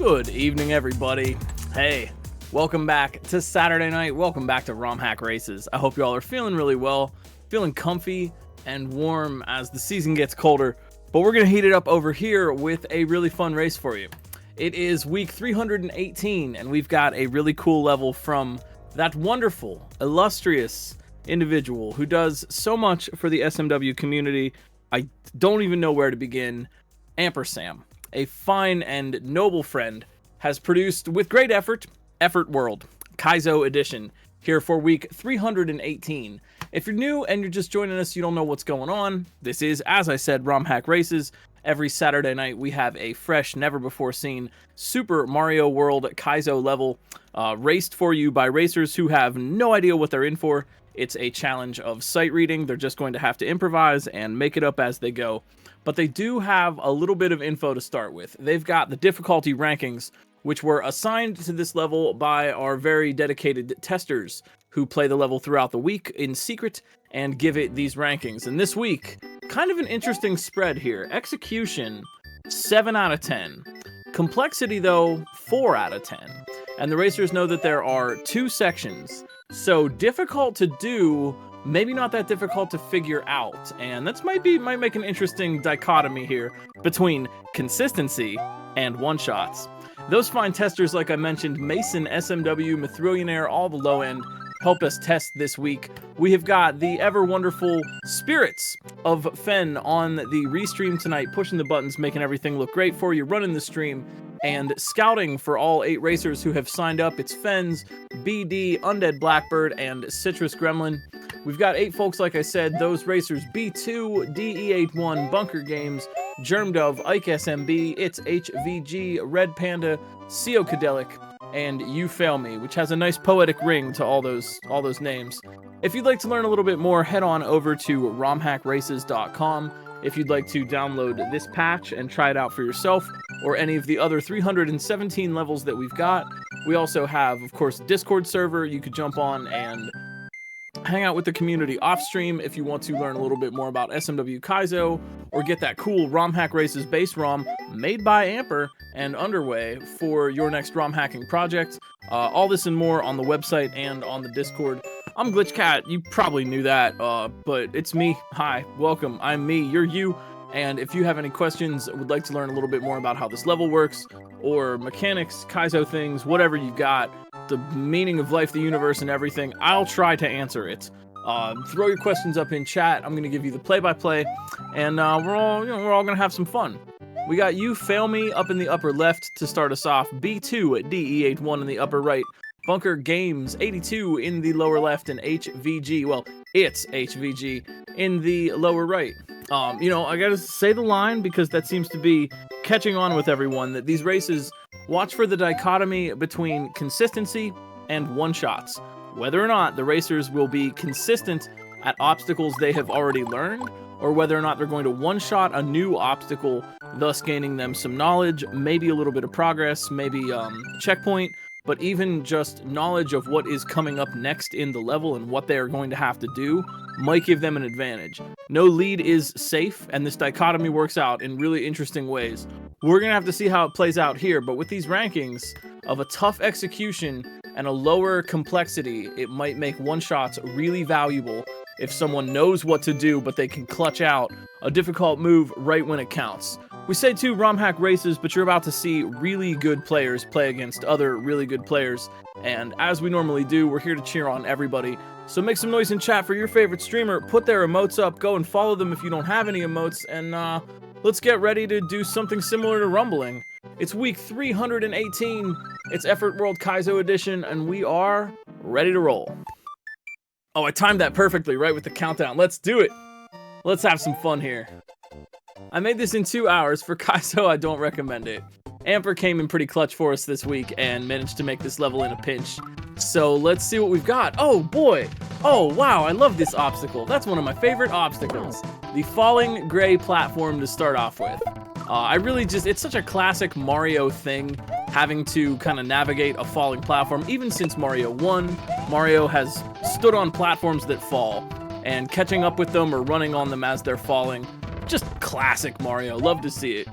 Good evening, everybody. Hey, welcome back to Saturday night. Welcome back to ROM Hack Races. I hope you all are feeling really well, feeling comfy and warm as the season gets colder. But we're going to heat it up over here with a really fun race for you. It is week 318, and we've got a really cool level from that wonderful, illustrious individual who does so much for the SMW community. I don't even know where to begin. AmperSam, a fine and noble friend, has produced with great effort Effortworld Kaizo edition here for week 318. If you're new and you're just joining us, you don't know what's going on. This is, as I said, ROM Hack Races. Every Saturday night we have a fresh, never before seen Super Mario World Kaizo level raced for you by racers who have no idea what they're in for. It's a challenge of sight reading. They're just going to have to improvise and make it up as they go. But they do have a little bit of info to start with. They've got the difficulty rankings, which were assigned to this level by our very dedicated testers who play the level throughout the week in secret and give it these rankings. And this week, kind of an interesting spread here. Execution, 7 out of 10. Complexity, though, 4 out of 10. And the racers know that there are 2 sections. So difficult to do, maybe not that difficult to figure out. And that's might make an interesting dichotomy here between consistency and one-shots. Those fine testers, like I mentioned, Mason, SMW, Mithrillionaire, all the low end, helped us test this week. We have got the ever wonderful spirits of Fen on the restream tonight, pushing the buttons, making everything look great for you, running the stream, and scouting for all 8 racers who have signed up. It's Fens, BD, Undead Blackbird, and Citrus Gremlin. We've got 8 folks, like I said, those racers: B2, DE81, Bunker Games, Germdove, Ike SMB, It's HVG, Red Panda, Ceocadelic, and You Fail Me, which has a nice poetic ring to all those names. If you'd like to learn a little bit more, head on over to romhackraces.com. If you'd like to download this patch and try it out for yourself, or any of the other 317 levels that we've got. We also have, of course, a Discord server you could jump on and hang out with the community off stream if you want to learn a little bit more about SMW Kaizo, or get that cool ROM Hack Races base ROM made by Amper and underway for your next ROM hacking project. All this and more on the website and on the Discord. I'm GlitchCat, you probably knew that, but it's me. Hi, welcome, I'm me, you're you. And if you have any questions, would like to learn a little bit more about how this level works, or mechanics, Kaizo things, whatever you got, the meaning of life, the universe, and everything, I'll try to answer it. Throw your questions up in chat. I'm gonna give you the play-by-play, and we're all gonna have some fun. We got You Fail Me up in the upper left to start us off. B2 at DE81 in the upper right. Bunker Games 82 in the lower left, and HVG, well, it's HVG in the lower right. I gotta say the line because that seems to be catching on with everyone, that these races watch for the dichotomy between consistency and one-shots. Whether or not the racers will be consistent at obstacles they have already learned, or whether or not they're going to one-shot a new obstacle, thus gaining them some knowledge, maybe a little bit of progress, maybe checkpoint, but even just knowledge of what is coming up next in the level and what they are going to have to do might give them an advantage. No lead is safe, and this dichotomy works out in really interesting ways. We're going to have to see how it plays out here, but with these rankings of a tough execution and a lower complexity, it might make one-shots really valuable if someone knows what to do, but they can clutch out a difficult move right when it counts. We say 2 ROM Hack Races, but you're about to see really good players play against other really good players. And as we normally do, we're here to cheer on everybody. So make some noise in chat for your favorite streamer, put their emotes up, go and follow them if you don't have any emotes, and let's get ready to do something similar to rumbling. It's week 318, it's Effortworld Kaizo edition, and we are ready to roll. Oh, I timed that perfectly, right with the countdown. Let's do it. Let's have some fun here. I made this in 2 hours. For Kaizo, I don't recommend it. Amper came in pretty clutch for us this week and managed to make this level in a pinch. So let's see what we've got. Oh boy. Oh wow, I love this obstacle. That's one of my favorite obstacles. The falling gray platform to start off with. It's such a classic Mario thing, having to kind of navigate a falling platform. Even since Mario 1, Mario has stood on platforms that fall, and catching up with them or running on them as they're falling. Just classic Mario, love to see it.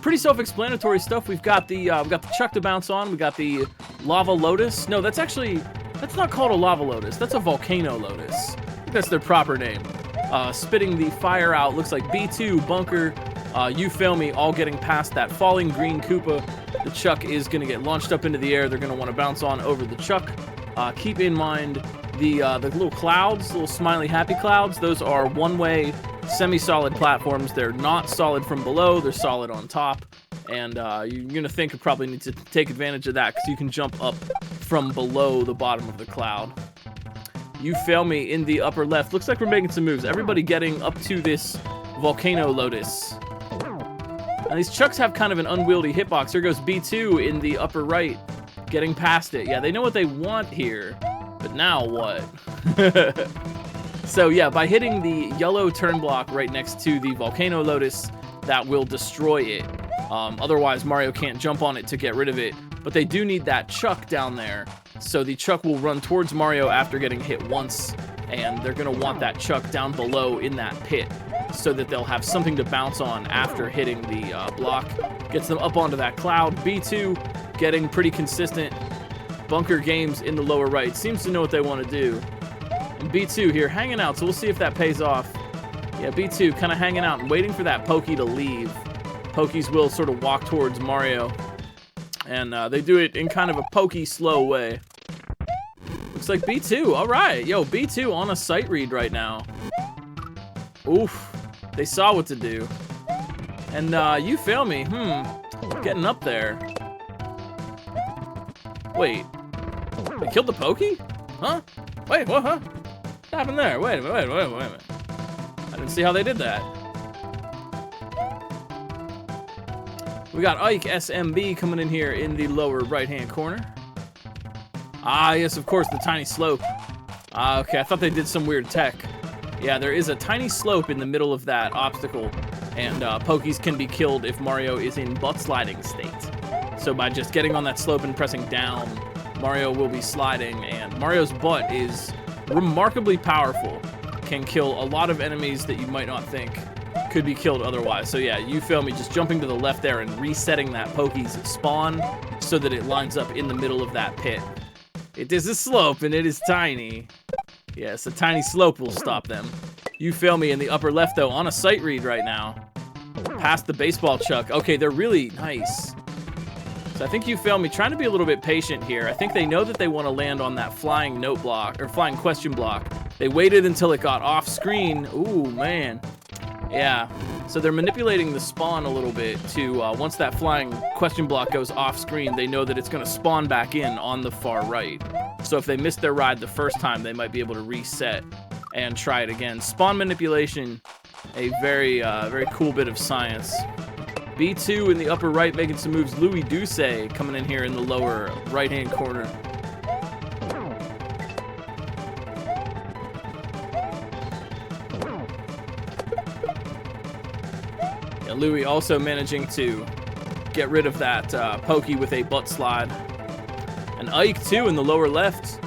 pretty self-explanatory stuff. We've got the chuck to bounce on. We got the lava lotus. No, that's not called a lava lotus. That's a volcano lotus. I think that's their proper name. Spitting the fire out. Looks like B2, bunker, you feel me, all getting past that falling green Koopa. The chuck is going to get launched up into the air. They're going to want to bounce on over the chuck. Keep in mind the little clouds, little smiley happy clouds. Those are one-way semi-solid platforms. They're not solid from below. They're solid on top. And you're going to think you probably need to take advantage of that because you can jump up from below the bottom of the cloud. You fail me in the upper left. Looks like we're making some moves. Everybody getting up to this volcano lotus. Now these chucks have kind of an unwieldy hitbox. Here goes B2 in the upper right, getting past it. Yeah, they know what they want here, but now what? So yeah, by hitting the yellow turn block right next to the volcano lotus, that will destroy it. Otherwise, Mario can't jump on it to get rid of it. But they do need that chuck down there. So the chuck will run towards Mario after getting hit once, and they're going to want that chuck down below in that pit so that they'll have something to bounce on after hitting the block. Gets them up onto that cloud. B2 getting pretty consistent. Bunker Games in the lower right. Seems to know what they want to do. And B2 here hanging out, so we'll see if that pays off. Yeah, B2 kind of hanging out and waiting for that Pokey to leave. Pokies will sort of walk towards Mario. And they do it in kind of a pokey, slow way. Looks like B2. All right. Yo, B2 on a sight read right now. Oof. They saw what to do. And you fail me. Getting up there. Wait. They killed the Pokey? Huh? Wait, what? Huh? What happened there? Wait a minute. I didn't see how they did that. We got Ike SMB coming in here in the lower right-hand corner. Ah, yes, of course, the tiny slope. Okay, I thought they did some weird tech. Yeah, there is a tiny slope in the middle of that obstacle, and Pokies can be killed if Mario is in butt-sliding state. So by just getting on that slope and pressing down, Mario will be sliding, and Mario's butt is remarkably powerful. Can kill a lot of enemies that you might not think could be killed otherwise. So yeah, you feel me, just jumping to the left there and resetting that Pokey's spawn so that it lines up in the middle of that pit. It is a slope and it is tiny. Yes, a tiny slope will stop them. You feel me in the upper left though, on a sight read right now. Past the baseball chuck. Okay, they're really nice. So I think you feel me, trying to be a little bit patient here. I think they know that they want to land on that flying note block, or flying question block. They waited until it got off screen. Ooh, man. Yeah, so they're manipulating the spawn a little bit to, once that flying question block goes off screen, they know that it's going to spawn back in on the far right. So if they missed their ride the first time, they might be able to reset and try it again. Spawn manipulation, a very cool bit of science. B2 in the upper right making some moves. Louis Douce coming in here in the lower right-hand corner. Louis also managing to get rid of that Pokey with a butt slide. And Ike too in the lower left.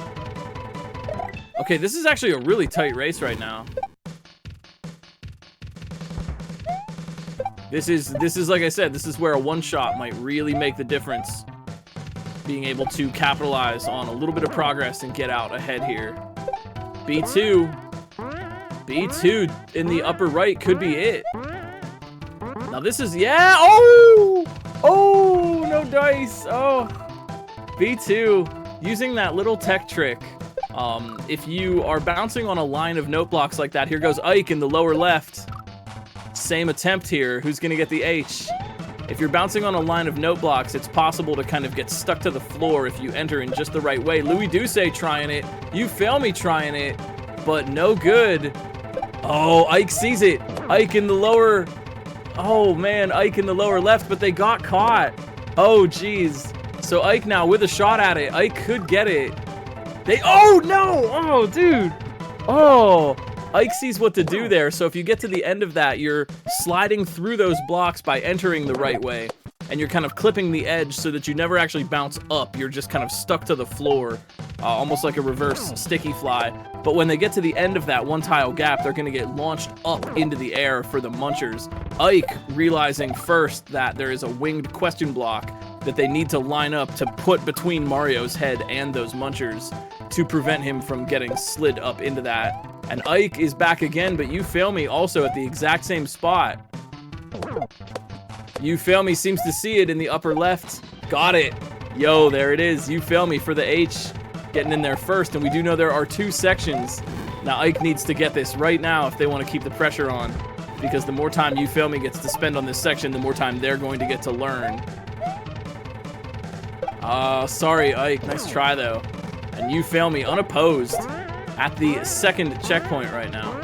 Okay, this is actually a really tight race right now. This is like I said, this is where a one-shot might really make the difference. Being able to capitalize on a little bit of progress and get out ahead here. B2 in the upper right could be it. Now this is, yeah, oh, no dice, oh. B2, using that little tech trick. If you are bouncing on a line of note blocks like that, here goes Ike in the lower left. Same attempt here, who's gonna get the H? If you're bouncing on a line of note blocks, it's possible to kind of get stuck to the floor if you enter in just the right way. Louis Douce trying it, you fail me trying it, but no good. Oh, Ike sees it, Ike in the lower, oh man, Ike in the lower left, but they got caught. Oh geez. So Ike now with a shot at it. Ike could get it. Oh no! Oh dude! Oh! Ike sees what to do there, so if you get to the end of that, you're sliding through those blocks by entering the right way. And you're kind of clipping the edge so that you never actually bounce up. You're just kind of stuck to the floor almost like a reverse sticky fly. But when they get to the end of that one tile gap, they're going to get launched up into the air for the munchers. Ike, realizing first that there is a winged question block that they need to line up to put between Mario's head and those munchers to prevent him from getting slid up into that. And Ike is back again, but You Fail Me also at the exact same spot. You Fail Me seems to see it in the upper left. Got it. Yo, there it is. You Fail Me for the H. Getting in there first, and we do know there are 2 sections. Now Ike needs to get this right now if they want to keep the pressure on, because the more time You Fail Me gets to spend on this section, the more time they're going to get to learn. Sorry Ike, nice try though. And You Fail Me unopposed at the second checkpoint right now.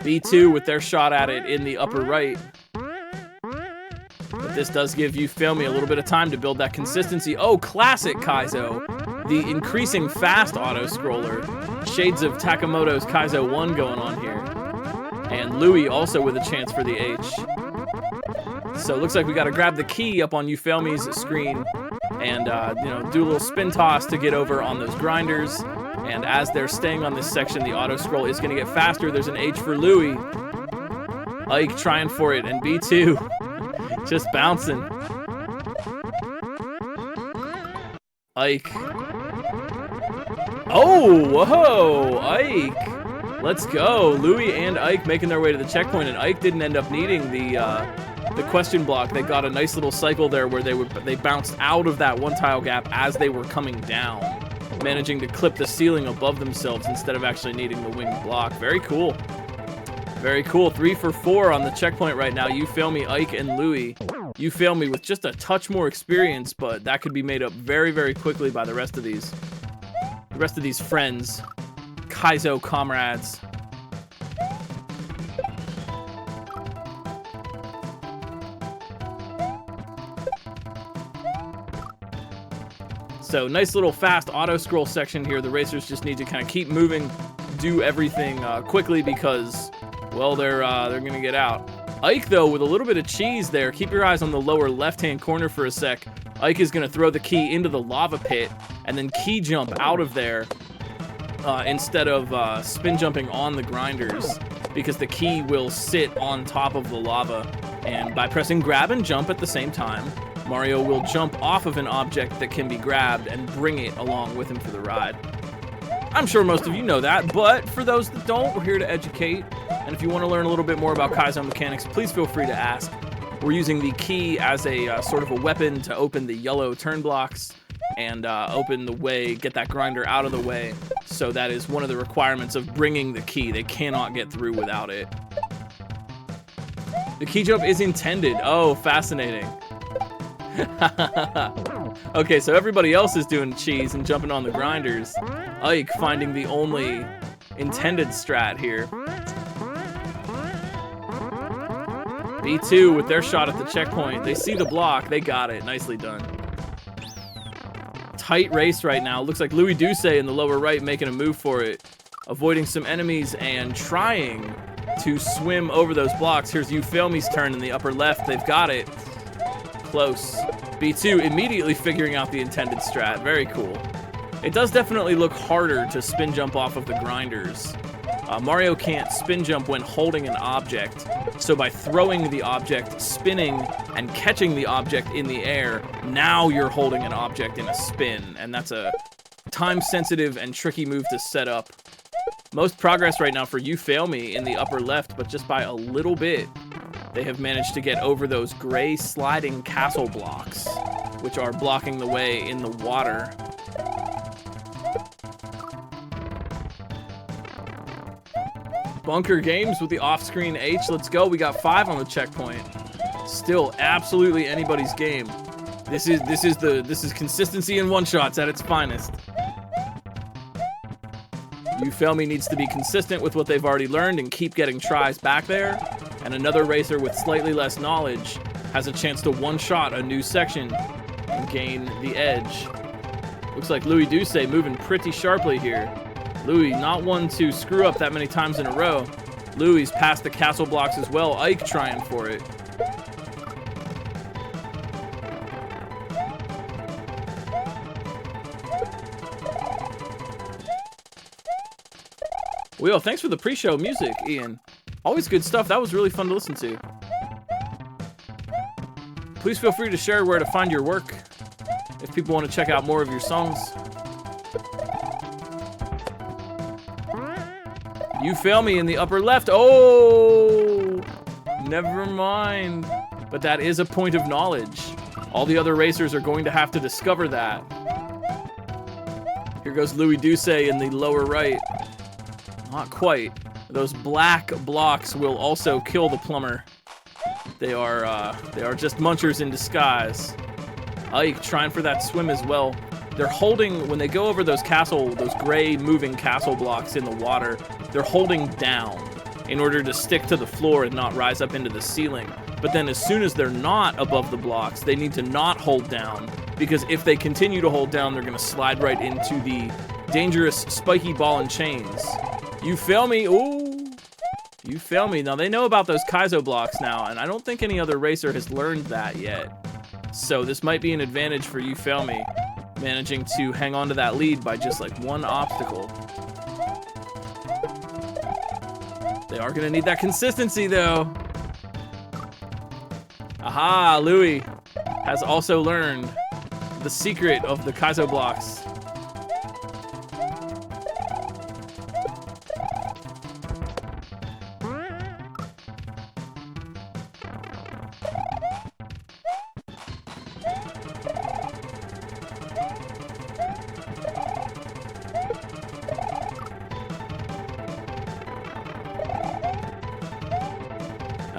B2 with their shot at it in the upper right. But this does give You Fail Me a little bit of time to build that consistency. Oh, classic Kaizo. The increasing fast auto-scroller. Shades of Takamoto's Kaizo 1 going on here. And Louis also with a chance for the H. So it looks like we got to grab the key up on You Fail Me's screen and you know, do a little spin toss to get over on those grinders. And as they're staying on this section, the auto-scroll is going to get faster. There's an H for Louis. Ike trying for it, and B2 just bouncing. Ike. Oh, whoa, Ike. Let's go. Louis and Ike making their way to the checkpoint, and Ike didn't end up needing the question block. They got a nice little cycle there where they bounced out of that one tile gap as they were coming down, managing to clip the ceiling above themselves instead of actually needing the winged block. Very cool. Very cool. 3 for 4 on the checkpoint right now. You Fail Me, Ike, and Louis. You Fail Me with just a touch more experience, but that could be made up very, very quickly by the rest of these. The rest of these friends. Kaizo comrades. So nice little fast auto scroll section here. The racers just need to kind of keep moving, do everything quickly because, well, they're gonna get out. Ike though with a little bit of cheese there. Keep your eyes on the lower left-hand corner for a sec. Ike is gonna throw the key into the lava pit and then key jump out of there instead of spin jumping on the grinders, because the key will sit on top of the lava, and by pressing grab and jump at the same time, Mario will jump off of an object that can be grabbed and bring it along with him for the ride. I'm sure most of you know that, but for those that don't, we're here to educate. And if you want to learn a little bit more about Kaizo mechanics, please feel free to ask. We're using the key as a sort of a weapon to open the yellow turn blocks and open the way, get that grinder out of the way. So that is one of the requirements of bringing the key. They cannot get through without it. The key jump is intended. Oh, fascinating. Okay, so everybody else is doing cheese and jumping on the grinders. Ike finding the only intended strat here. B2 with their shot at the checkpoint. They see the block. They got it. Nicely done. Tight race right now. Looks like Louis Duce in the lower right making a move for it. Avoiding some enemies and trying to swim over those blocks. Here's You Fail Me's turn in the upper left. They've got it. Close. B2 immediately figuring out the intended strat. Very cool. It does definitely look harder to spin jump off of the grinders. Mario can't spin jump when holding an object, so by throwing the object, spinning, and catching the object in the air, now you're holding an object in a spin, and that's a time-sensitive and tricky move to set up. Most progress right now for You Fail Me in the upper left, but just by a little bit. They have managed to get over those gray sliding castle blocks, which are blocking the way in the water. Bunker Games with the off-screen H. Let's go. We got 5 on the checkpoint. Still absolutely anybody's game. This is consistency in one-shots at its finest. You Fail Me needs to be consistent with what they've already learned and keep getting tries back there. And another racer with slightly less knowledge has a chance to one-shot a new section and gain the edge. Looks like Louis Duce moving pretty sharply here. Louis not one to screw up that many times in a row. Louis past the castle blocks as well. Ike trying for it. Well, yo, thanks for the pre-show music, Ian. Always good stuff. That was really fun to listen to. Please feel free to share where to find your work if people want to check out more of your songs. You fail me in the upper left. Oh, never mind. But that is a point of knowledge. All the other racers are going to have to discover that. Here goes Louis Duce in the lower right. Not quite. Those black blocks will also kill the plumber. They are just munchers in disguise. Ike trying for that swim as well. They're holding, when they go over those gray moving castle blocks in the water, they're holding down in order to stick to the floor and not rise up into the ceiling. But then as soon as they're not above the blocks, they need to not hold down, because if they continue to hold down, they're gonna slide right into the dangerous spiky ball and chains. You fail me, ooh. You fail me. Now, they know about those Kaizo blocks now, and I don't think any other racer has learned that yet. So this might be an advantage for You Fail Me, managing to hang on to that lead by just like one obstacle. They are going to need that consistency, though. Aha, Louis has also learned the secret of the Kaizo blocks.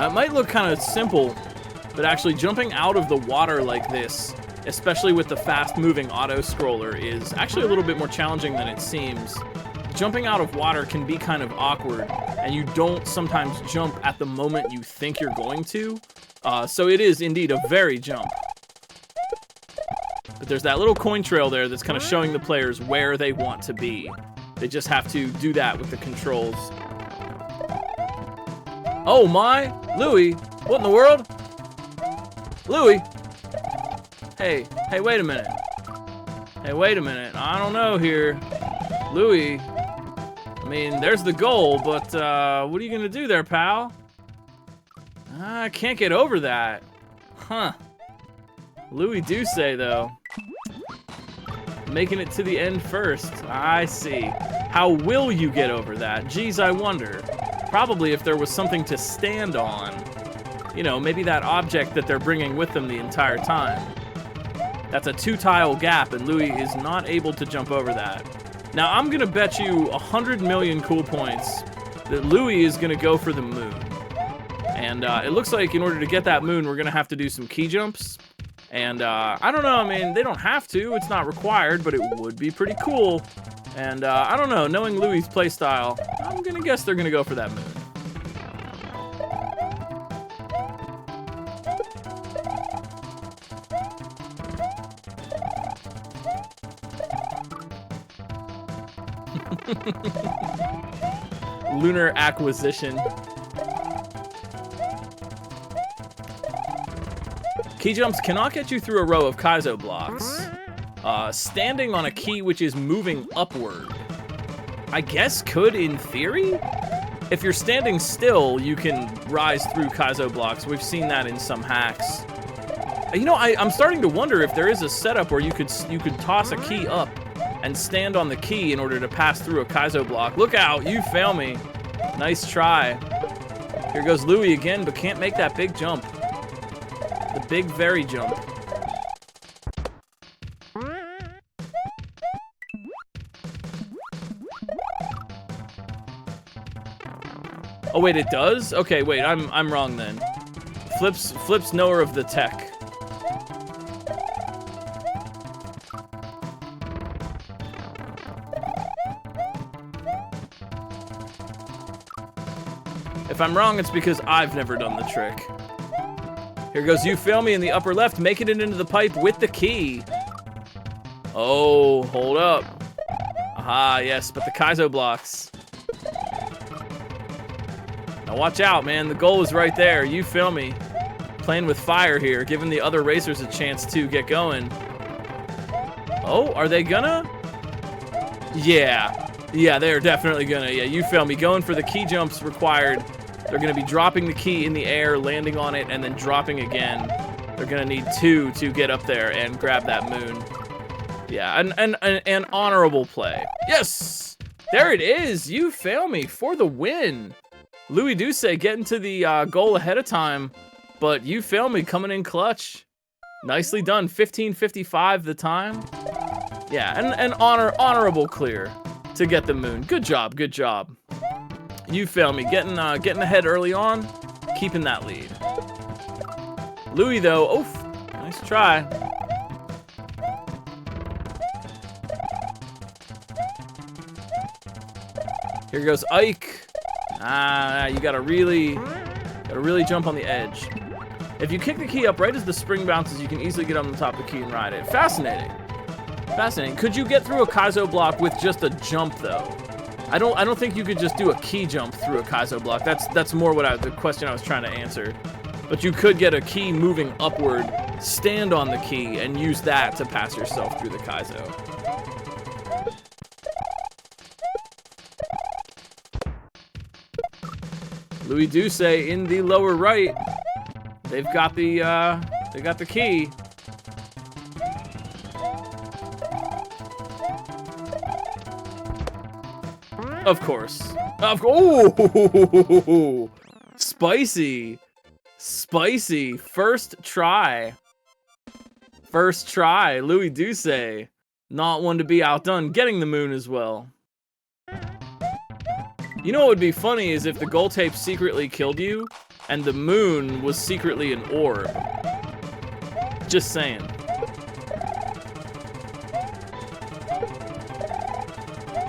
It might look kind of simple, but actually jumping out of the water like this, especially with the fast-moving auto-scroller, is actually a little bit more challenging than it seems. Jumping out of water can be kind of awkward, and you don't sometimes jump at the moment you think you're going to, so it is indeed a very jump. But there's that little coin trail there that's kind of showing the players where they want to be. They just have to do that with the controls. Oh my! Louis! What in the world? Louis! Hey, wait a minute. Hey, wait a minute. I don't know here. Louis, I mean, there's the goal, but what are you gonna do there, pal? I can't get over that. Huh. Louis Duce, though. Making it to the end first. I see. How will you get over that? Geez, I wonder. Probably if there was something to stand on. You know, maybe that object that they're bringing with them the entire time. That's a 2-tile gap, and Louis is not able to jump over that. Now, I'm gonna bet you 100 million cool points that Louis is gonna go for the moon. And it looks like in order to get that moon, we're gonna have to do some key jumps. And I don't know, I mean, they don't have to, it's not required, but it would be pretty cool. And I don't know, knowing Louis' playstyle, I'm gonna guess they're gonna go for that moon. Lunar acquisition. Key jumps cannot get you through a row of Kaizo blocks. Standing on a key which is moving upward, I guess could in theory? If you're standing still, you can rise through Kaizo blocks. We've seen that in some hacks. You know, I'm starting to wonder if there is a setup where you could toss a key up and stand on the key in order to pass through a Kaizo block. Look out, you fail me. Nice try. Here goes Louis again, but can't make that big jump. The big very jump. Oh wait, it does? Okay, wait, I'm wrong then. Flip's knower of the tech. If I'm wrong, it's because I've never done the trick. Here goes You Fail Me in the upper left, making it into the pipe with the key. Oh, hold up. Aha, yes, but the Kaizo blocks. Now watch out, man. The goal is right there. You Fail Me. Playing with fire here, giving the other racers a chance to get going. Oh, are they gonna? Yeah. Yeah, they're definitely gonna. Yeah, you feel me. Going for the key jumps required. They're gonna be dropping the key in the air, landing on it, and then dropping again. They're gonna need 2 to get up there and grab that moon. Yeah, an honorable play. Yes! There it is! You fail me for the win. Louis Duce getting to the goal ahead of time, but you fail me coming in clutch. Nicely done. 15:55 the time. Yeah, an honorable clear to get the moon. Good job, good job. You fail me getting ahead early on, keeping that lead. Louis though, oof, nice try. Here goes Ike. You gotta really jump on the edge. If you kick the key up right as the spring bounces, you can easily get on the top of the key and ride it. Fascinating. Fascinating. Could you get through a Kaizo block with just a jump though? I don't think you could just do a key jump through a Kaizo block. That's more the question I was trying to answer. But you could get a key moving upward, stand on the key, and use that to pass yourself through the Kaizo. Louis Duce in the lower right. They've got the key. Of course. Oh, spicy. Spicy. First try. First try. Louis Duce. Not one to be outdone. Getting the moon as well. You know what would be funny is if the gold tape secretly killed you and the moon was secretly an orb. Just saying.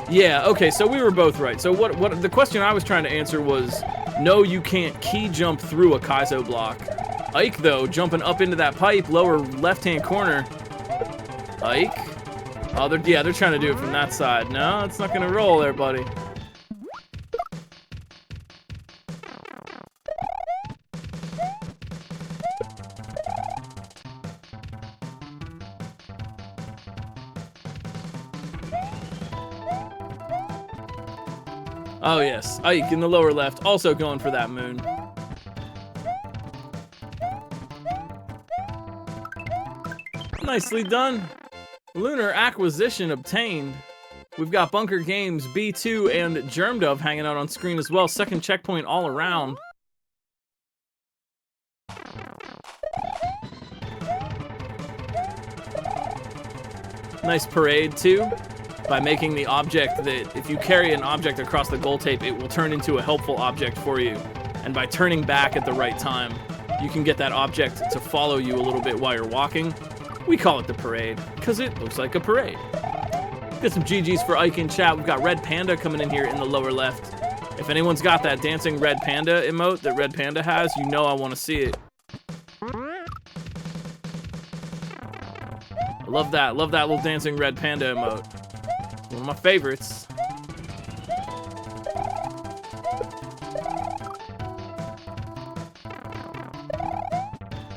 Yeah, okay, so we were both right. So what the question I was trying to answer was, no, you can't key jump through a Kaizo block. Ike, though, jumping up into that pipe, lower left-hand corner. Ike? Oh, they're trying to do it from that side. No, it's not gonna roll there, buddy. Oh yes, Ike in the lower left, also going for that moon. Nicely done. Lunar acquisition obtained. We've got Bunker Games, B2, and Germdove hanging out on screen as well. Second checkpoint all around. Nice parade too, by making the object that if you carry an object across the gold tape, it will turn into a helpful object for you. And by turning back at the right time, you can get that object to follow you a little bit while you're walking. We call it the parade, because it looks like a parade. Get some GGs for Ike in chat. We've got Red Panda coming in here in the lower left. If anyone's got that dancing Red Panda emote that Red Panda has, you know I want to see it. I love that little dancing Red Panda emote. One of my favorites.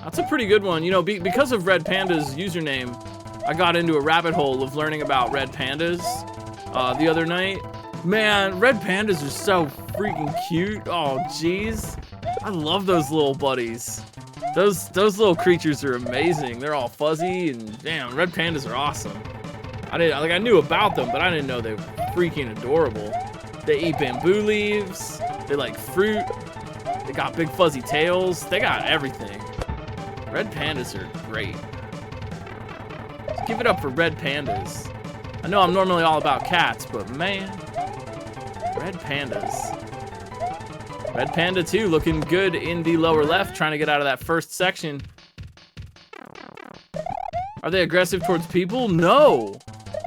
That's a pretty good one. You know, because of Red Panda's username, I got into a rabbit hole of learning about red pandas the other night. Man, red pandas are so freaking cute. Oh, jeez. I love those little buddies. Those little creatures are amazing. They're all fuzzy and damn, red pandas are awesome. I knew about them, but I didn't know they were freaking adorable. They eat bamboo leaves. They like fruit. They got big fuzzy tails. They got everything. Red pandas are great. Let's give it up for red pandas. I know I'm normally all about cats, but man, red pandas. Red Panda 2 looking good in the lower left, trying to get out of that first section. Are they aggressive towards people? No.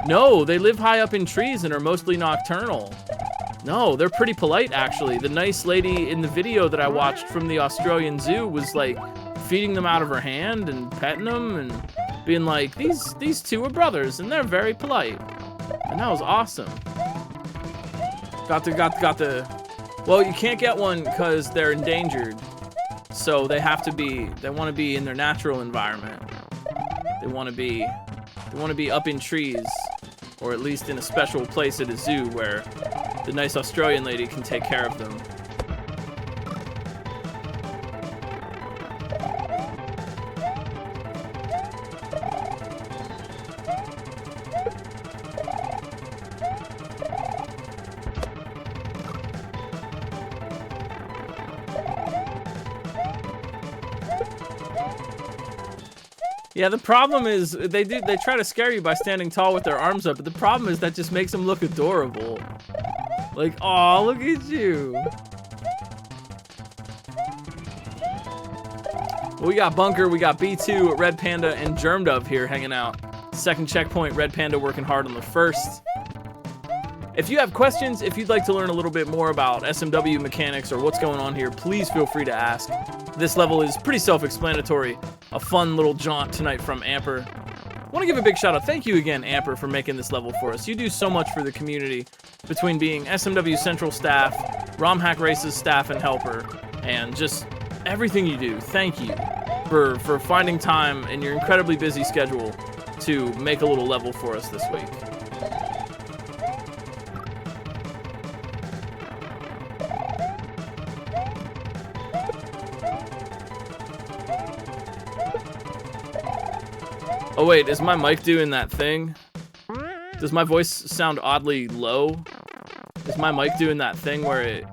No, they live high up in trees and are mostly nocturnal. No, they're pretty polite, actually. The nice lady in the video that I watched from the Australian zoo was like feeding them out of her hand and petting them and being like, these two are brothers and they're very polite. And that was awesome. Got the well, you can't get one because they're endangered. So they want to be in their natural environment. They want to be up in trees or at least in a special place at a zoo where the nice Australian lady can take care of them. Yeah, the problem is they try to scare you by standing tall with their arms up, but the problem is that just makes them look adorable. Like, aw, look at you. Well, we got Bunker, we got B2, Red Panda, and Germdove here hanging out. Second checkpoint, Red Panda working hard on the first. If you have questions, if you'd like to learn a little bit more about SMW mechanics or what's going on here, please feel free to ask. This level is pretty self-explanatory. A fun little jaunt tonight from Amper. I want to give a big shout out. Thank you again, Amper, for making this level for us. You do so much for the community between being SMW Central staff, ROM Hack Races staff and helper, and just everything you do. Thank you for finding time in your incredibly busy schedule to make a little level for us this week. Oh wait, is my mic doing that thing? Does my voice sound oddly low? Is my mic doing that thing where it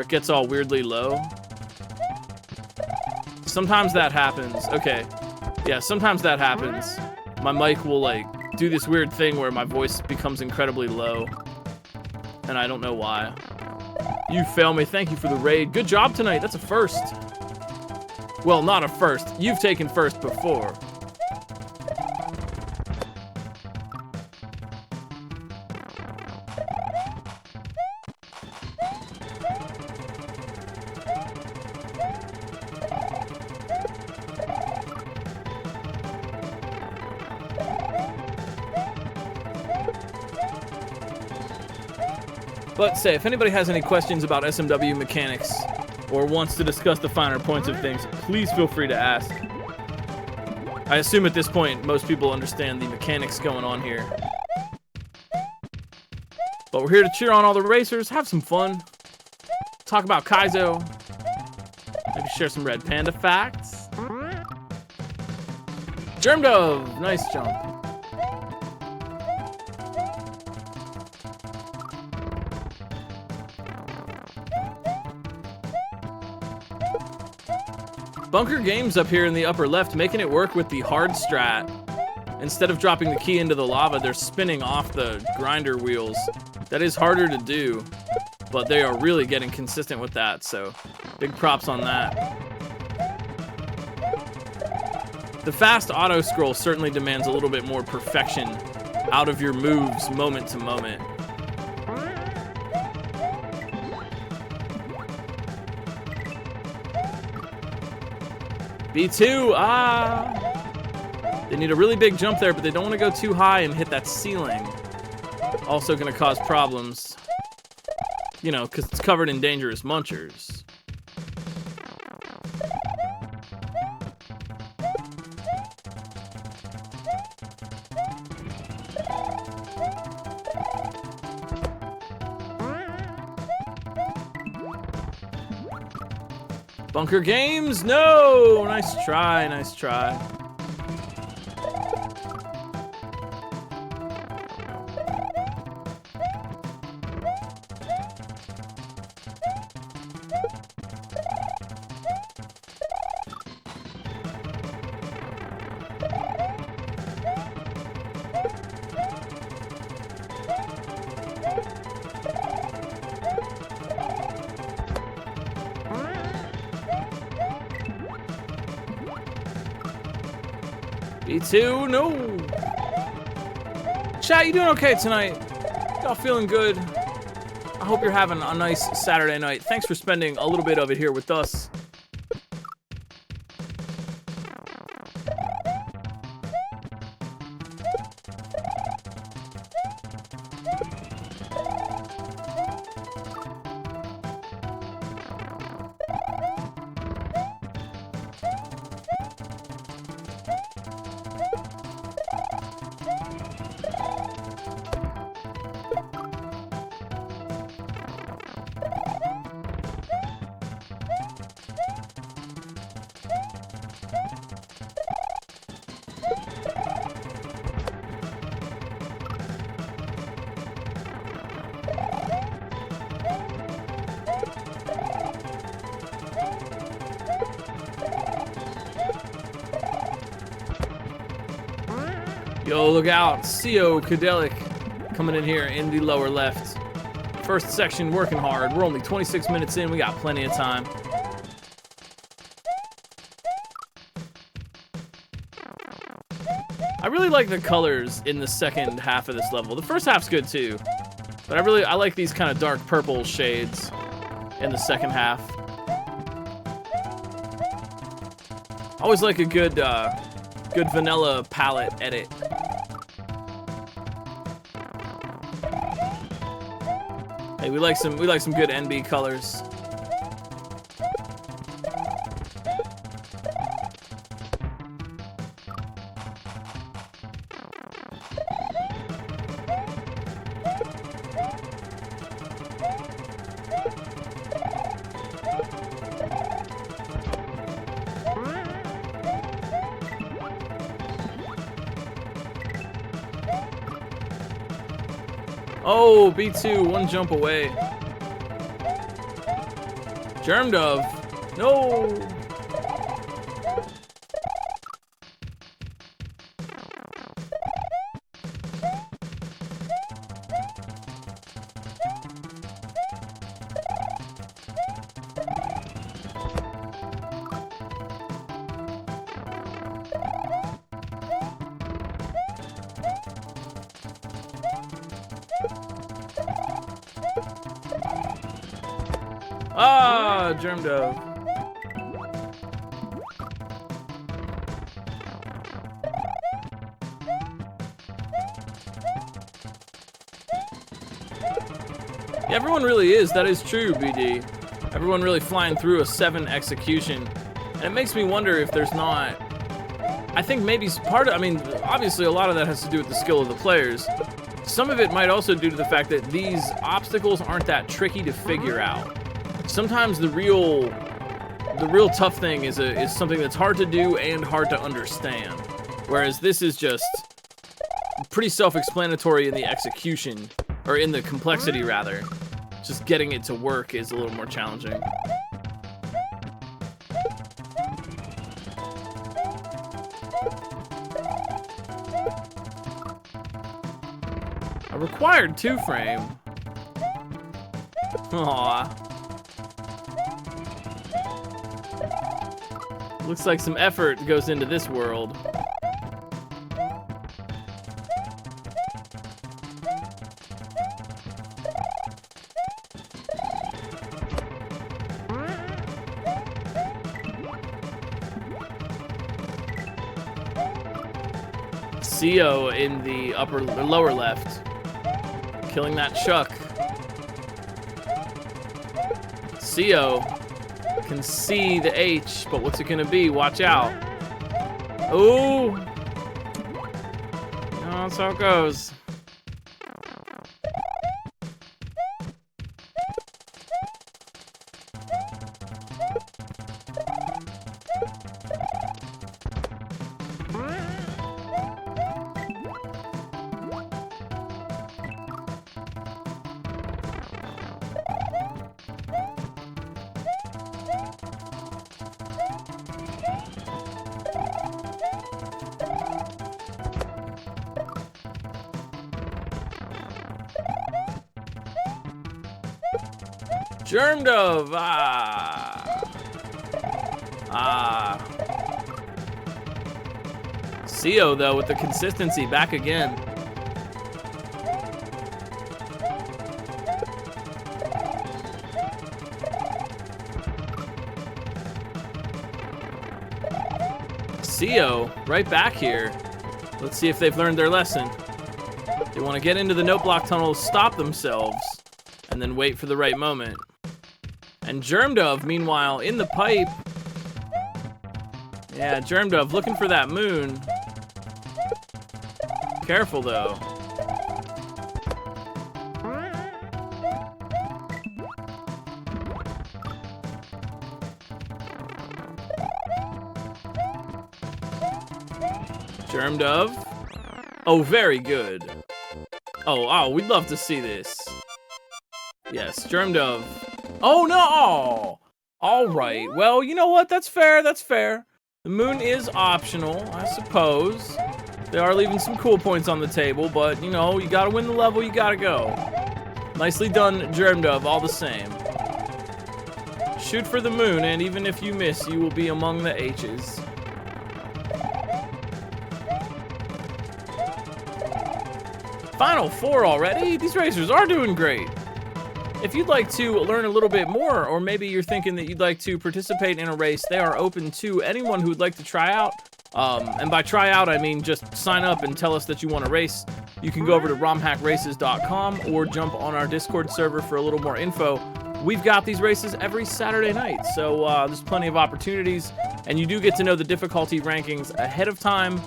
gets all weirdly low? Sometimes that happens. Okay. Yeah, sometimes that happens. My mic will like do this weird thing where my voice becomes incredibly low. And I don't know why. You fail me. Thank you for the raid. Good job tonight. That's a first. Well, not a first. You've taken first before. But say, if anybody has any questions about SMW mechanics or wants to discuss the finer points of things, please feel free to ask. I assume at this point, most people understand the mechanics going on here. But we're here to cheer on all the racers, have some fun, talk about Kaizo, maybe share some Red Panda facts. Germdove, nice jump. Bunker Games up here in the upper left, making it work with the hard strat. Instead of dropping the key into the lava, they're spinning off the grinder wheels. That is harder to do, but they are really getting consistent with that, so big props on that. The fast auto scroll certainly demands a little bit more perfection out of your moves moment to moment. B2, they need a really big jump there, but they don't want to go too high and hit that ceiling. Also going to cause problems, you know, because it's covered in dangerous munchers. Bunker Games, no! Nice try, nice try. B2, no. Chat, you doing okay tonight? Y'all feeling good? I hope you're having a nice Saturday night. Thanks for spending a little bit of it here with us. Yo, look out. CO Kadelic coming in here in the lower left. First section working hard. We're only 26 minutes in. We got plenty of time. I really like the colors in the second half of this level. The first half's good too, but I like these kind of dark purple shades in the second half. Always like a good good vanilla palette edit. Hey, we like some good NB colors. Oh, B2, one jump away. Germ Dove. No. Ah, Germ Dove. Yeah, everyone really is. That is true, BD. Everyone really flying through a 7 execution. And it makes me wonder if there's not... I think maybe part of... I mean, obviously a lot of that has to do with the skill of the players. Some of it might also due to the fact that these obstacles aren't that tricky to figure out. Sometimes the real tough thing is something that's hard to do and hard to understand. Whereas this is just pretty self-explanatory in the execution, or in the complexity rather. Just getting it to work is a little more challenging. A required 2-frame. Aww. Looks like some effort goes into this world. CO in the lower left. Killing that Chuck. CO can see the H, but what's it gonna be? Watch out. Ooh. No, that's how it goes. Germ Dove! Ah! CO, though, with the consistency, back again. CO, right back here. Let's see if they've learned their lesson. They want to get into the note block tunnel, stop themselves, and then wait for the right moment. And Germ Dove, meanwhile, in the pipe. Yeah, Germ Dove looking for that moon. Careful, though. Germ Dove. Oh, very good. Oh, we'd love to see this. Yes, Germ Dove. Oh, no! All right. Well, you know what? That's fair. That's fair. The moon is optional, I suppose. They are leaving some cool points on the table, but, you know, you gotta win the level, you gotta go. Nicely done, Germ Dove, all the same. Shoot for the moon, and even if you miss, you will be among the H's. Final 4 already? These racers are doing great. If you'd like to learn a little bit more, or maybe you're thinking that you'd like to participate in a race, they are open to anyone who would like to try out. And by try out, I mean just sign up and tell us that you want to race. You can go over to romhackraces.com or jump on our Discord server for a little more info. We've got these races every Saturday night, so there's plenty of opportunities, and you do get to know the difficulty rankings ahead of time.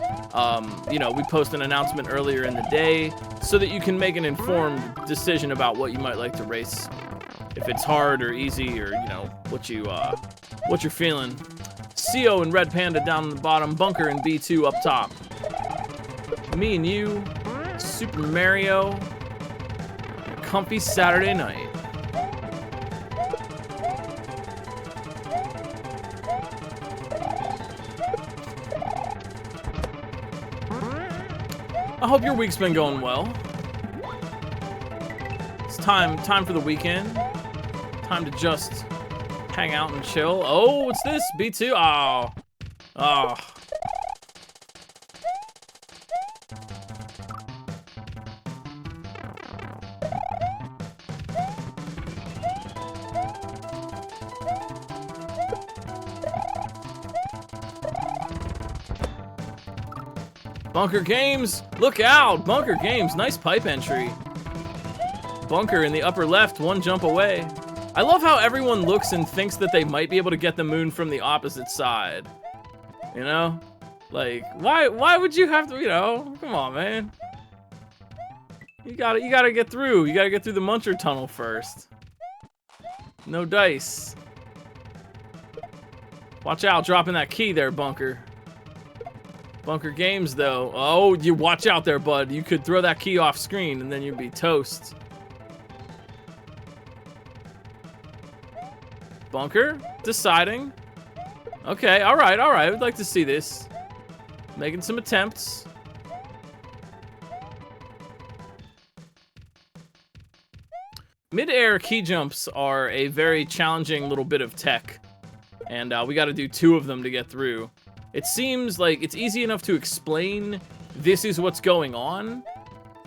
You know, we post an announcement earlier in the day so that you can make an informed decision about what you might like to race. If it's hard or easy, or, you know, what you're feeling. CO and Red Panda down the bottom, Bunker and B2 up top. Me and you, Super Mario, comfy Saturday night. I hope your week's been going well. It's time for the weekend. Time to just hang out and chill. Oh, what's this? B2? Oh. Oh. Bunker Games, look out! Bunker Games, nice pipe entry. Bunker in the upper left, one jump away. I love how everyone looks and thinks that they might be able to get the moon from the opposite side. You know? Like, why would you have to, you know? Come on, man. You gotta get through. You gotta get through the Muncher tunnel first. No dice. Watch out, dropping that key there, Bunker. Bunker Games, though. Oh, you watch out there, bud. You could throw that key off screen, and then you'd be toast. Bunker, deciding. Okay, all right. I'd like to see this. Making some attempts. Mid-air key jumps are a very challenging little bit of tech, and we got to do 2 of them to get through. It seems like it's easy enough to explain this is what's going on,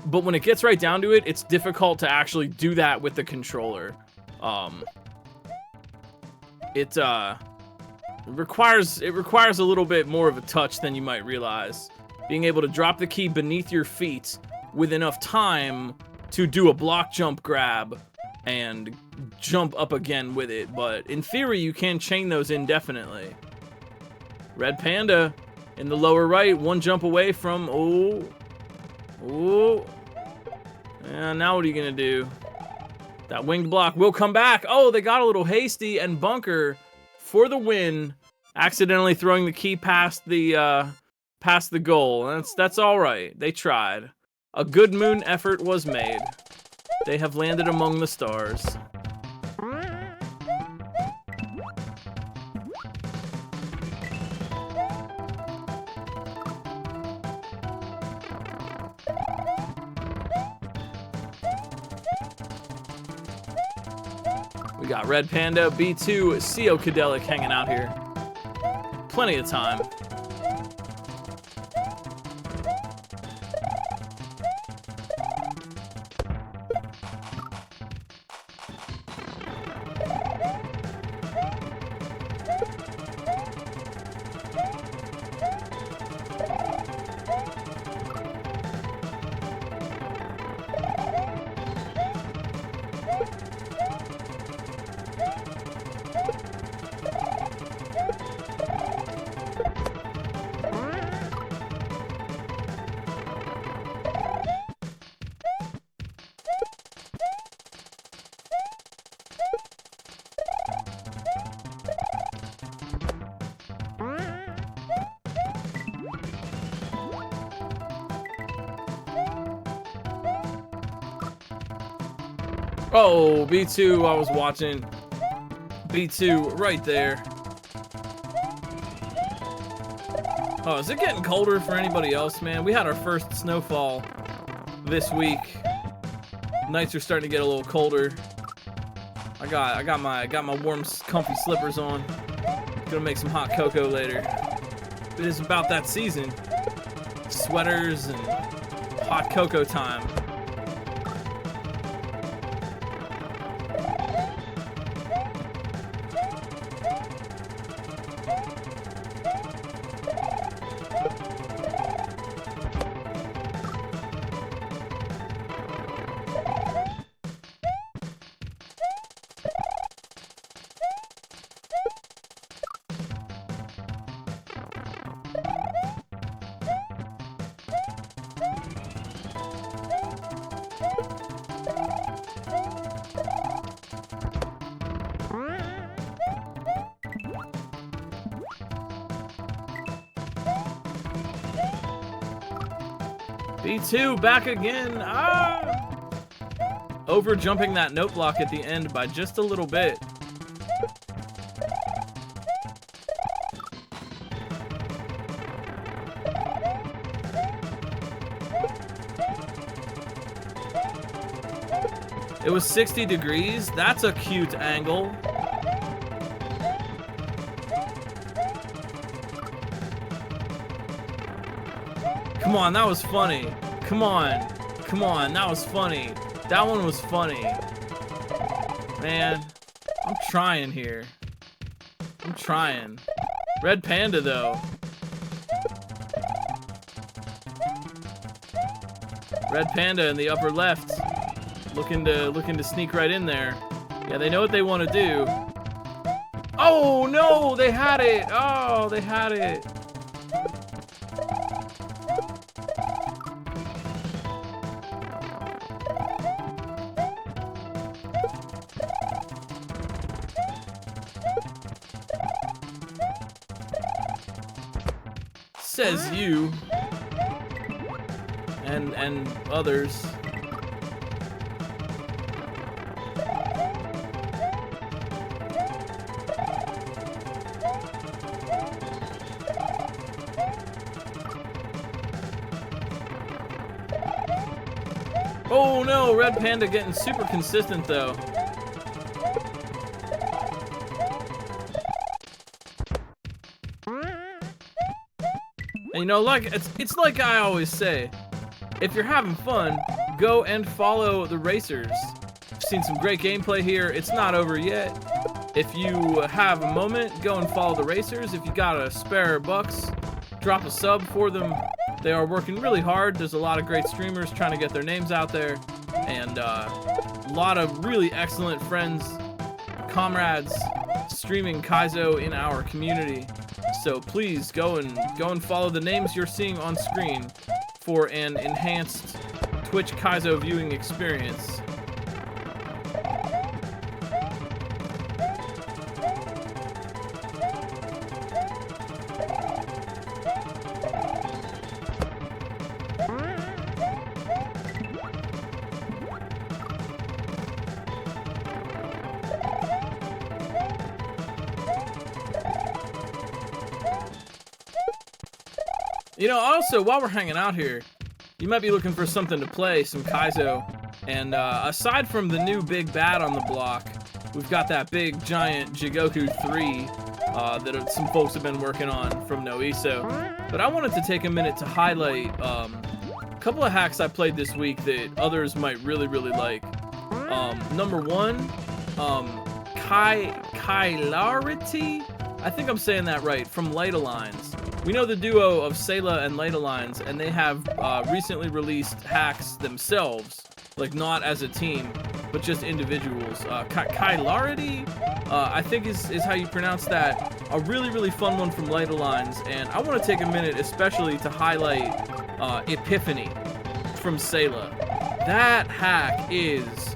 but when it gets right down to it, it's difficult to actually do that with the controller. It requires a little bit more of a touch than you might realize. Being able to drop the key beneath your feet with enough time to do a block jump grab and jump up again with it, but in theory you can chain those indefinitely. Red Panda in the lower right, one jump away from, oh. And now what are you gonna do? That winged block will come back. Oh, they got a little hasty, and Bunker for the win, accidentally throwing the key past the goal. That's all right. They tried. A good moon effort was made. They have landed among the stars. We got Red Panda, B2, CO Kadelic hanging out here. Plenty of time. Oh, B2, I was watching. B2 right there. Oh, is it getting colder for anybody else, man? We had our first snowfall this week. Nights are starting to get a little colder. I got my warm, comfy slippers on. Gonna make some hot cocoa later. It is about that season. Sweaters and hot cocoa time. B2 back again. Ah! Over jumping that note block at the end by just a little bit. It was 60 degrees. That's a cute angle. Come on, that was funny. Come on. Come on, that was funny. That one was funny. Man, I'm trying here. I'm trying. Red Panda, though. Red Panda in the upper left. Looking to sneak right in there. Yeah, they know what they want to do. Oh, no, they had it. Oh, they had it. Says you and others. Oh no, Red Panda getting super consistent though. And you know, like it's like I always say, if you're having fun, go and follow the racers. I've seen some great gameplay here. It's not over yet. If you have a moment, go and follow the racers. If you got a spare bucks, drop a sub for them. They are working really hard. There's a lot of great streamers trying to get their names out there, and a lot of really excellent friends, comrades streaming Kaizo in our community. So please go and follow the names you're seeing on screen for an enhanced Twitch Kaizo viewing experience. You know, also, while we're hanging out here, you might be looking for something to play, some Kaizo. And aside from the new big bad on the block, we've got that big, giant Jigoku 3 that some folks have been working on from Noiso. But I wanted to take a minute to highlight a couple of hacks I played this week that others might really, really like. Number one, Kailarity? I think I'm saying that right, from Light Alliance. We know the duo of Sayla and Light Alliance, and they have recently released hacks themselves, like not as a team, but just individuals. Kailarity, I think is how you pronounce that. A really, really fun one from Light Alliance, and I want to take a minute especially to highlight Epiphany from Sayla. That hack is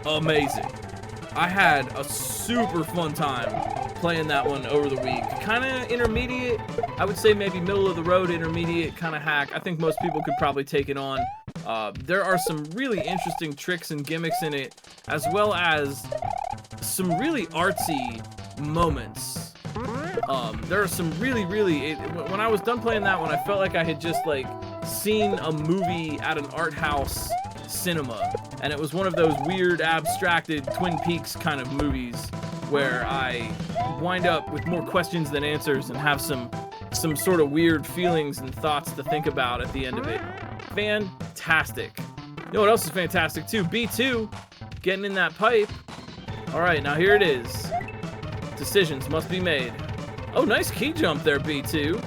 amazing. I had a super fun time playing that one over the week. Kind of intermediate, I would say maybe middle of the road intermediate kind of hack. I think most people could probably take it on. There are some really interesting tricks and gimmicks in it, as well as some really artsy moments There are some really, when I was done playing that one, I felt like I had just like seen a movie at an art house cinema, and it was one of those weird abstracted Twin Peaks kind of movies where I wind up with more questions than answers and have some sort of weird feelings and thoughts to think about at the end of it. Fantastic. You know what else is fantastic too? B2 getting in that pipe. All right, now here it is. Decisions must be made. Oh, nice key jump there, B2.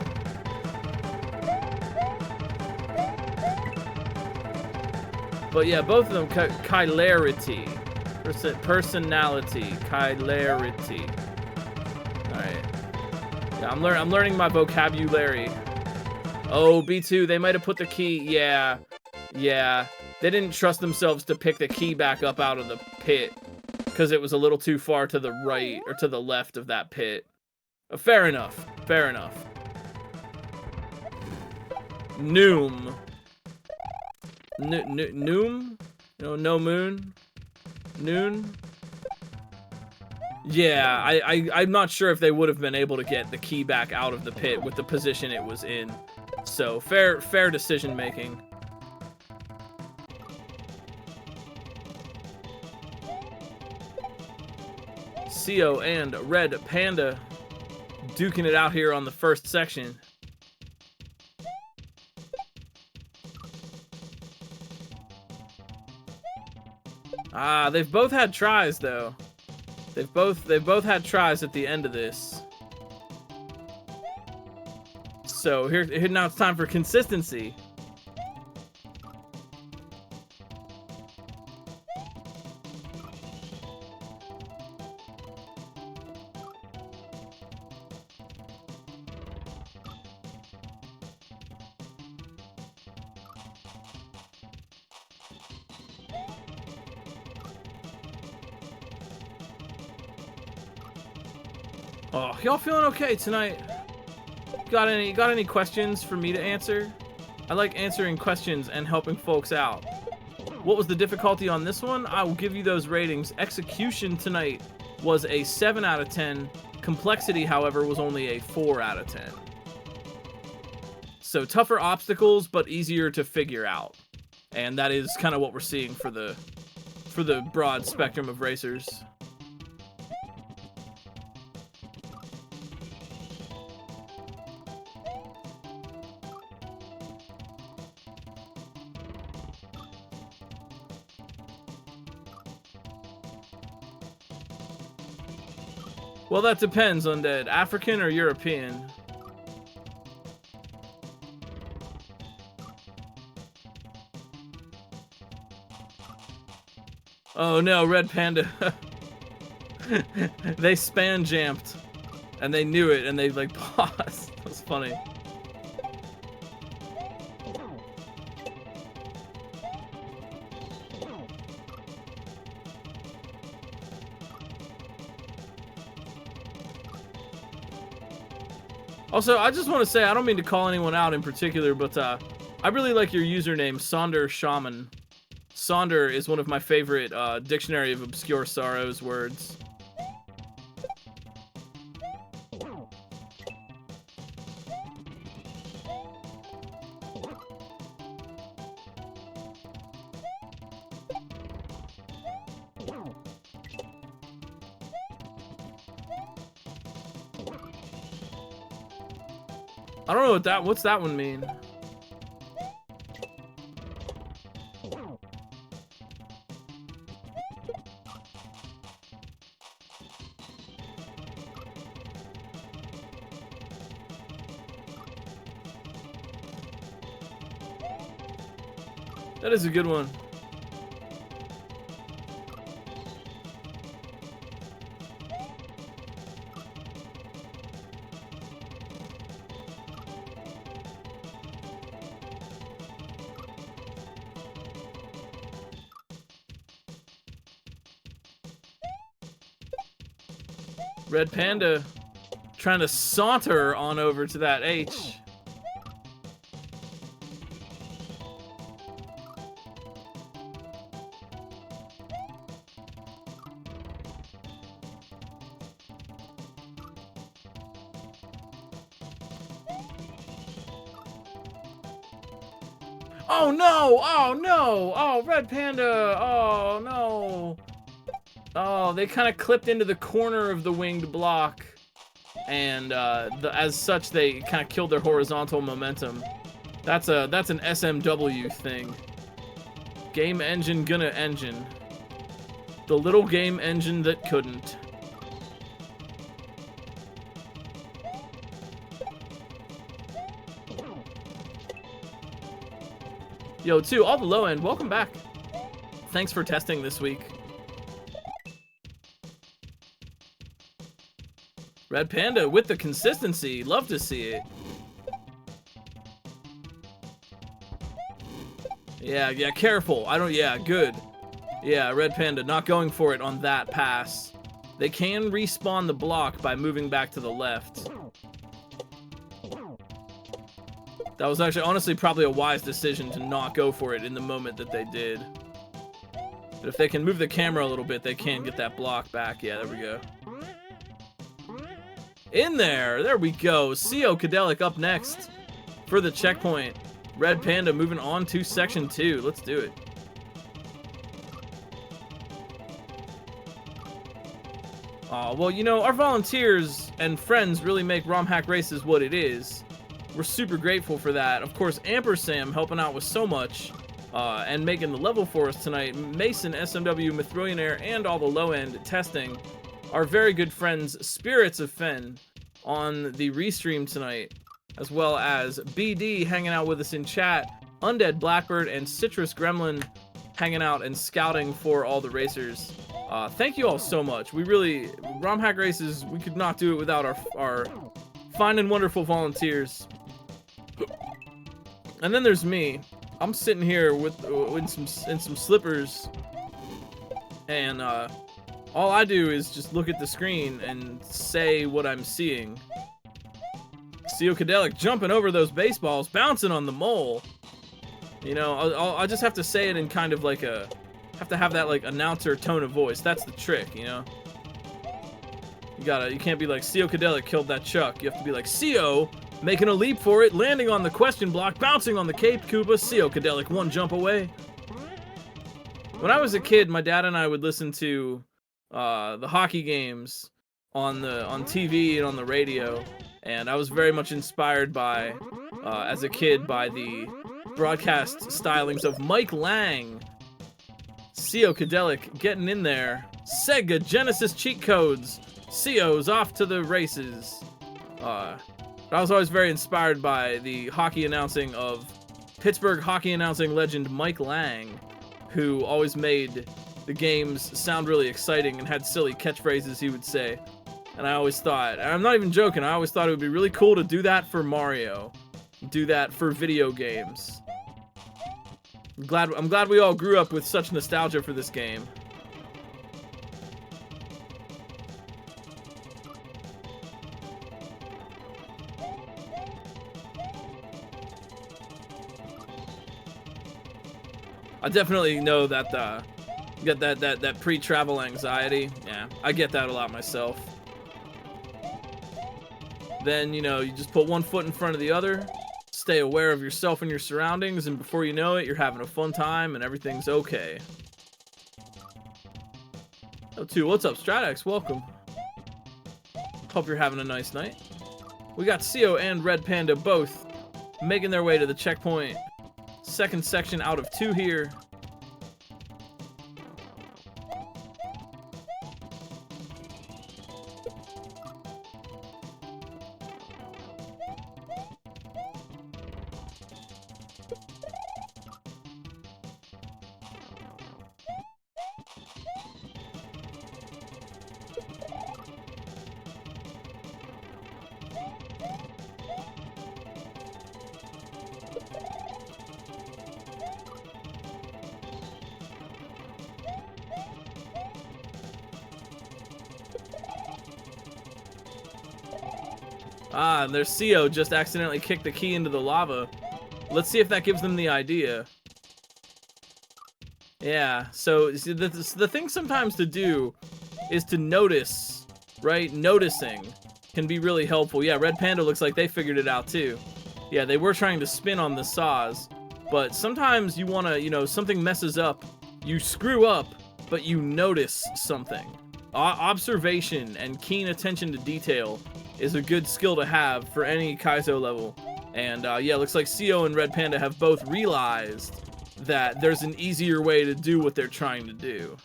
But yeah, both of them, Kylarity. Personality, Kylarity. Alright. Yeah, I'm learning my vocabulary. Oh, B2, they might have put the key, yeah. Yeah. They didn't trust themselves to pick the key back up out of the pit, because it was a little too far to the right, or to the left of that pit. Fair enough. Fair enough. Noom. Noom? No moon? Noon? Yeah, I'm not sure if they would have been able to get the key back out of the pit with the position it was in. So, fair decision making. CO and Red Panda duking it out here on the first section. Ah, they've both had tries though. They've both had tries at the end of this. So here now it's time for consistency. Oh, y'all feeling okay tonight? Got any questions for me to answer? I like answering questions and helping folks out. What was the difficulty on this one? I will give you those ratings. Execution tonight was a 7 out of 10. Complexity, however, was only a 4 out of 10. So tougher obstacles, but easier to figure out. And that is kind of what we're seeing for the broad spectrum of racers. Well, that depends on that. African or European? Oh no, Red Panda. They span jamped. And they knew it and they like paused. That was funny. Also, I just want to say, I don't mean to call anyone out in particular, but I really like your username, Sonder Shaman. Sonder is one of my favorite Dictionary of Obscure Sorrows words. I don't know what's that one mean? That is a good one. Red Panda trying to saunter on over to that H. Oh no! Oh no! Oh, Red Panda! Oh no! Oh, they kind of clipped into the corner of the winged block, and as such, they kind of killed their horizontal momentum. That's an SMW thing. Game engine gonna engine. The little game engine that couldn't. Yo, too, all the low end, welcome back. Thanks for testing this week. Red Panda with the consistency, love to see it. Yeah, careful. Yeah, good. Yeah, Red Panda not going for it on that pass. They can respawn the block by moving back to the left. That was actually, honestly, probably a wise decision to not go for it in the moment that they did. But if they can move the camera a little bit, they can get that block back. Yeah, there we go. In there we go. CO Kadelic up next for the checkpoint. Red Panda moving on to section 2. Let's do it. Well, you know, our volunteers and friends really make ROM Hack Races what it is. We're super grateful for that. Of course, AmperSam helping out with so much and making the level for us tonight. Mason, SMW, Mithrillionaire, and all the low-end testing. Our very good friends, Spirits of Fen, on the restream tonight, as well as BD hanging out with us in chat, Undead Blackbird, and Citrus Gremlin hanging out and scouting for all the racers. Thank you all so much. We really, ROM Hack Races, we could not do it without our fine and wonderful volunteers. And then there's me. I'm sitting here in some slippers, and all I do is just look at the screen and say what I'm seeing. CO Kadelic jumping over those baseballs, bouncing on the mole. You know, I'll just have to say it in kind of like a, have to have that like announcer tone of voice. That's the trick, you know. You can't be like, CO Kadelic killed that Chuck. You have to be like, CO making a leap for it, landing on the question block, bouncing on the Cape Koopa. CO Kadelic one jump away. When I was a kid, my dad and I would listen to the hockey games on TV and on the radio, and I was very much inspired by, as a kid, by the broadcast stylings of Mike Lang. CO Kadelic getting in there. Sega Genesis cheat codes. CO's off to the races. I was always very inspired by the hockey announcing of Pittsburgh hockey announcing legend Mike Lang, who always made the games sound really exciting and had silly catchphrases he would say. And I always thought, and I'm not even joking, I always thought it would be really cool to do that for Mario. Do that for video games. I'm glad we all grew up with such nostalgia for this game. I definitely know that you get that pre-travel anxiety. Yeah, I get that a lot myself. Then, you know, you just put one foot in front of the other, stay aware of yourself and your surroundings, and before you know it, you're having a fun time and everything's okay. Oh, too, what's up, Stratex? Welcome. Hope you're having a nice night. We got CO and Red Panda both making their way to the checkpoint. Second section out of 2 here. Ah, and their CO just accidentally kicked the key into the lava. Let's see if that gives them the idea. Yeah, so the thing sometimes to do is to notice, right? Noticing can be really helpful. Yeah, Red Panda looks like they figured it out too. Yeah, they were trying to spin on the saws, But sometimes you want to, you know, something messes up, you screw up, but you notice something. Observation and keen attention to detail is a good skill to have for any Kaizo level. And yeah, looks like CO and Red Panda have both realized that there's an easier way to do what they're trying to do.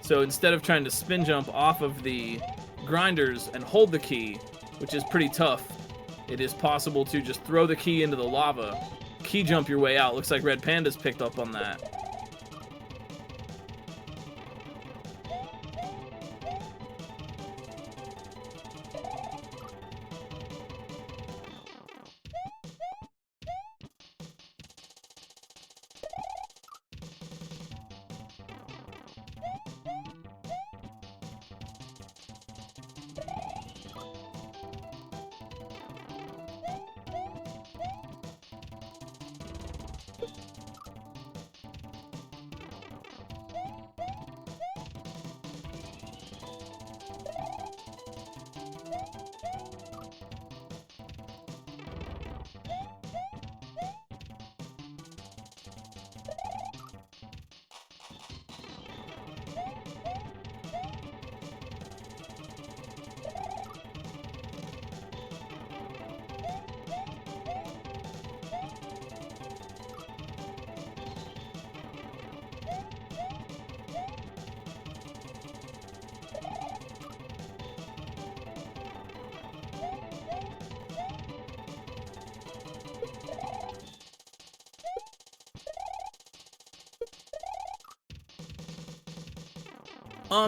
So instead of trying to spin jump off of the grinders and hold the key, which is pretty tough, it is possible to just throw the key into the lava, key jump your way out. Looks like Red Panda's picked up on that.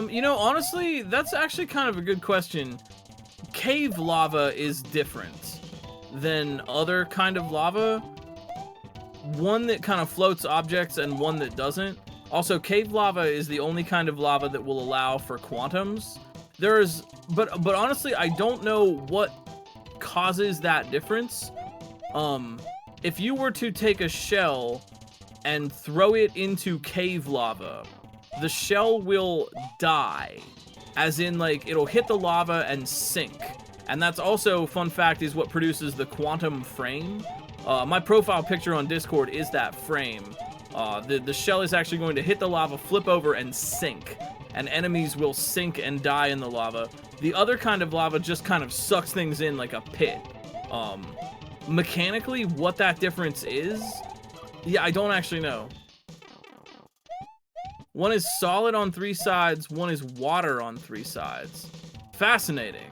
You know, honestly, that's actually kind of a good question. Cave lava is different than other kind of lava. One that kind of floats objects and one that doesn't. Also, cave lava is the only kind of lava that will allow for quantums. But honestly, I don't know what causes that difference. If you were to take a shell and throw it into cave lava, the shell will die, as in, like, it'll hit the lava and sink. And that's also, fun fact, is what produces the quantum frame. My profile picture on Discord is that frame. The shell is actually going to hit the lava, flip over, and sink. And enemies will sink and die in the lava. The other kind of lava just kind of sucks things in like a pit. Mechanically, what that difference is, yeah, I don't actually know. One is solid on 3 sides, one is water on 3 sides. Fascinating.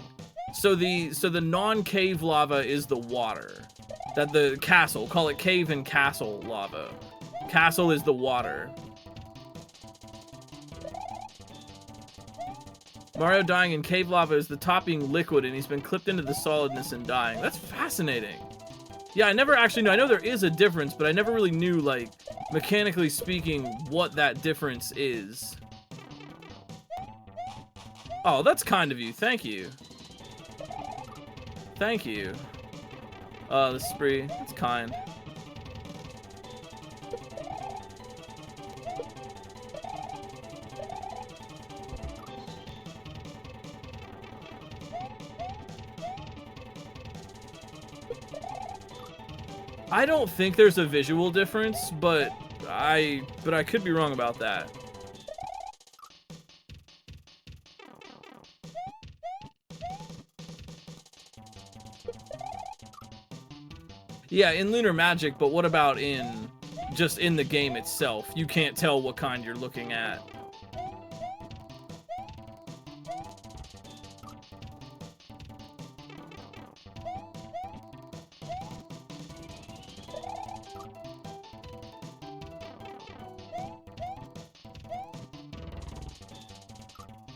So the non-cave lava is the water. That the castle, call it cave and castle lava. Castle is the water. Mario dying in cave lava is the top being liquid and he's been clipped into the solidness and dying. That's fascinating. Yeah, I never actually knew. I know there is a difference, but I never really knew, like, mechanically speaking, what that difference is. Oh, that's kind of you. Thank you. Thank you. The spree. That's kind. I don't think there's a visual difference, but I could be wrong about that. Yeah, in Lunar Magic, but what about just in the game itself? You can't tell what kind you're looking at.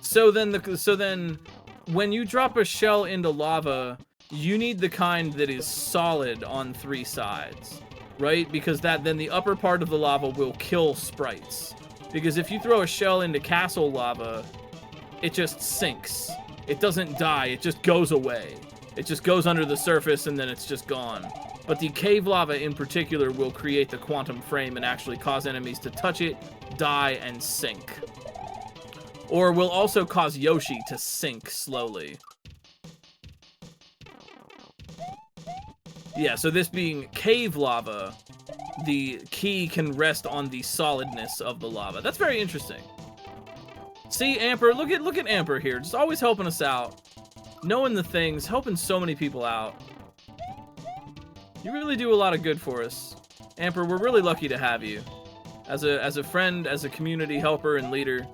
So then when you drop a shell into lava, you need the kind that is solid on 3 sides, right? Because then the upper part of the lava will kill sprites. Because if you throw a shell into castle lava, it just sinks. It doesn't die, it just goes away. It just goes under the surface and then it's just gone. But the cave lava in particular will create the quantum frame and actually cause enemies to touch it, die, and sink. Or will also cause Yoshi to sink slowly. Yeah, so this being cave lava, the key can rest on the solidness of the lava. That's very interesting. See, Amper, look at Amper here, just always helping us out, knowing the things, helping so many people out. You really do a lot of good for us. Amper, we're really lucky to have you. As a friend, as a community helper and leader,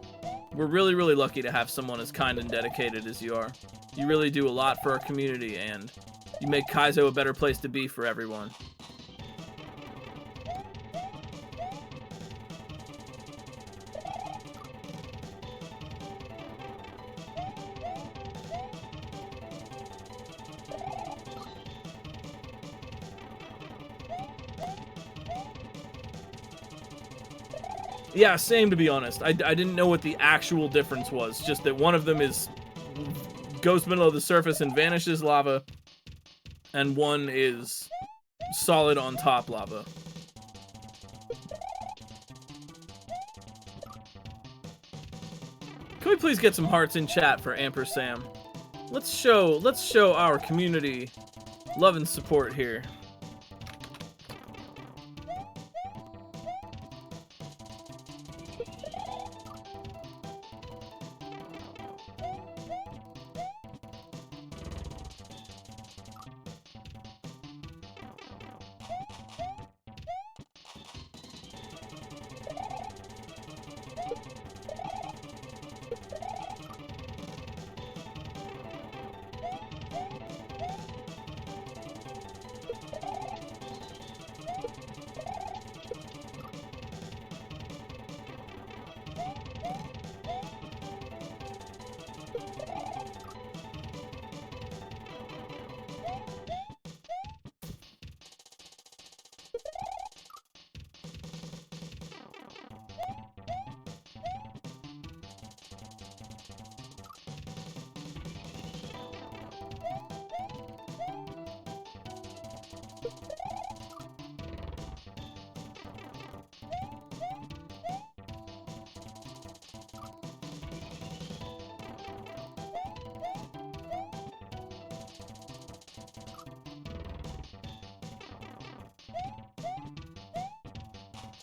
we're really, really lucky to have someone as kind and dedicated as you are. You really do a lot for our community, and you make Kaizo a better place to be for everyone. Yeah, same, to be honest. I didn't know what the actual difference was, just that one of them goes below the surface and vanishes lava, and one is solid on top lava. Can we please get some hearts in chat for AmperSam? Let's show our community love and support here.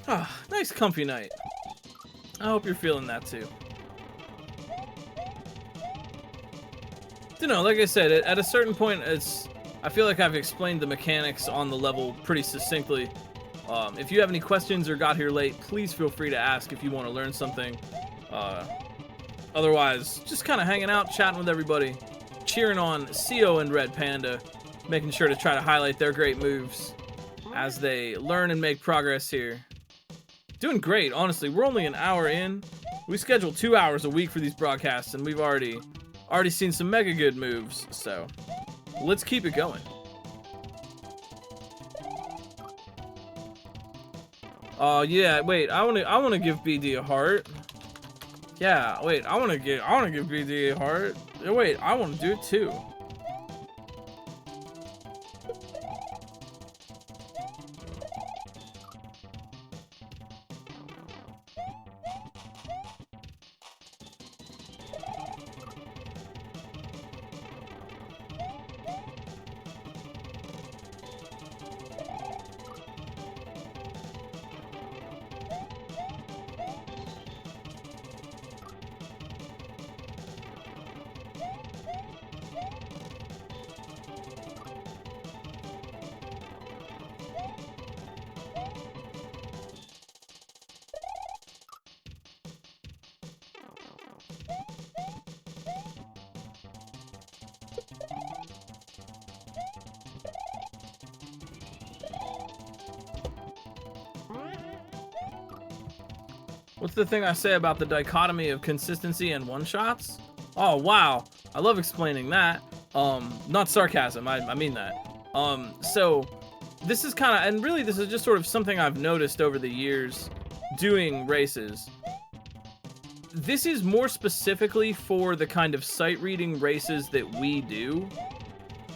Ah, nice comfy night. I hope you're feeling that too. You know, like I said, at a certain point, I feel like I've explained the mechanics on the level pretty succinctly. If you have any questions or got here late, please feel free to ask if you want to learn something. Otherwise, just kind of hanging out, chatting with everybody, cheering on CO and Red Panda, making sure to try to highlight their great moves as they learn and make progress here. Doing great, honestly. We're only an hour in. We schedule 2 hours a week for these broadcasts, and we've already seen some mega good moves, so let's keep it going. Yeah, wait, I wanna give BD a heart. Yeah, wait, I wanna give BD a heart. Wait, I wanna do it too. What's the thing I say about the dichotomy of consistency and one-shots? Oh, wow. I love explaining that. Not sarcasm, I mean that. So this is kind of, and really this is just sort of something I've noticed over the years doing races. This is more specifically for the kind of sight reading races that we do.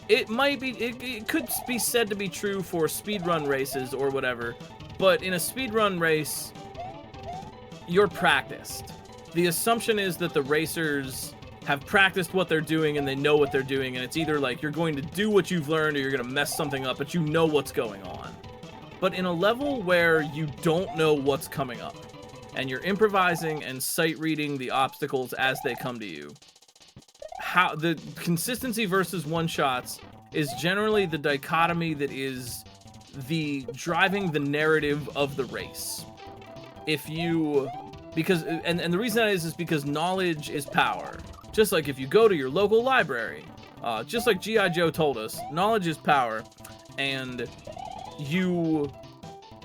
It might be, it could be said to be true for speedrun races or whatever, but in a speedrun race, you're practiced. The assumption is that the racers have practiced what they're doing and they know what they're doing, and it's either like you're going to do what you've learned or you're going to mess something up, but you know what's going on. But in a level where you don't know what's coming up, and you're improvising and sight reading the obstacles as they come to you, how the consistency versus one-shots is generally the dichotomy that is the driving the narrative of the race. If you, because, and the reason that is because knowledge is power. Just like if you go to your local library, just like G.I. Joe told us, knowledge is power, and you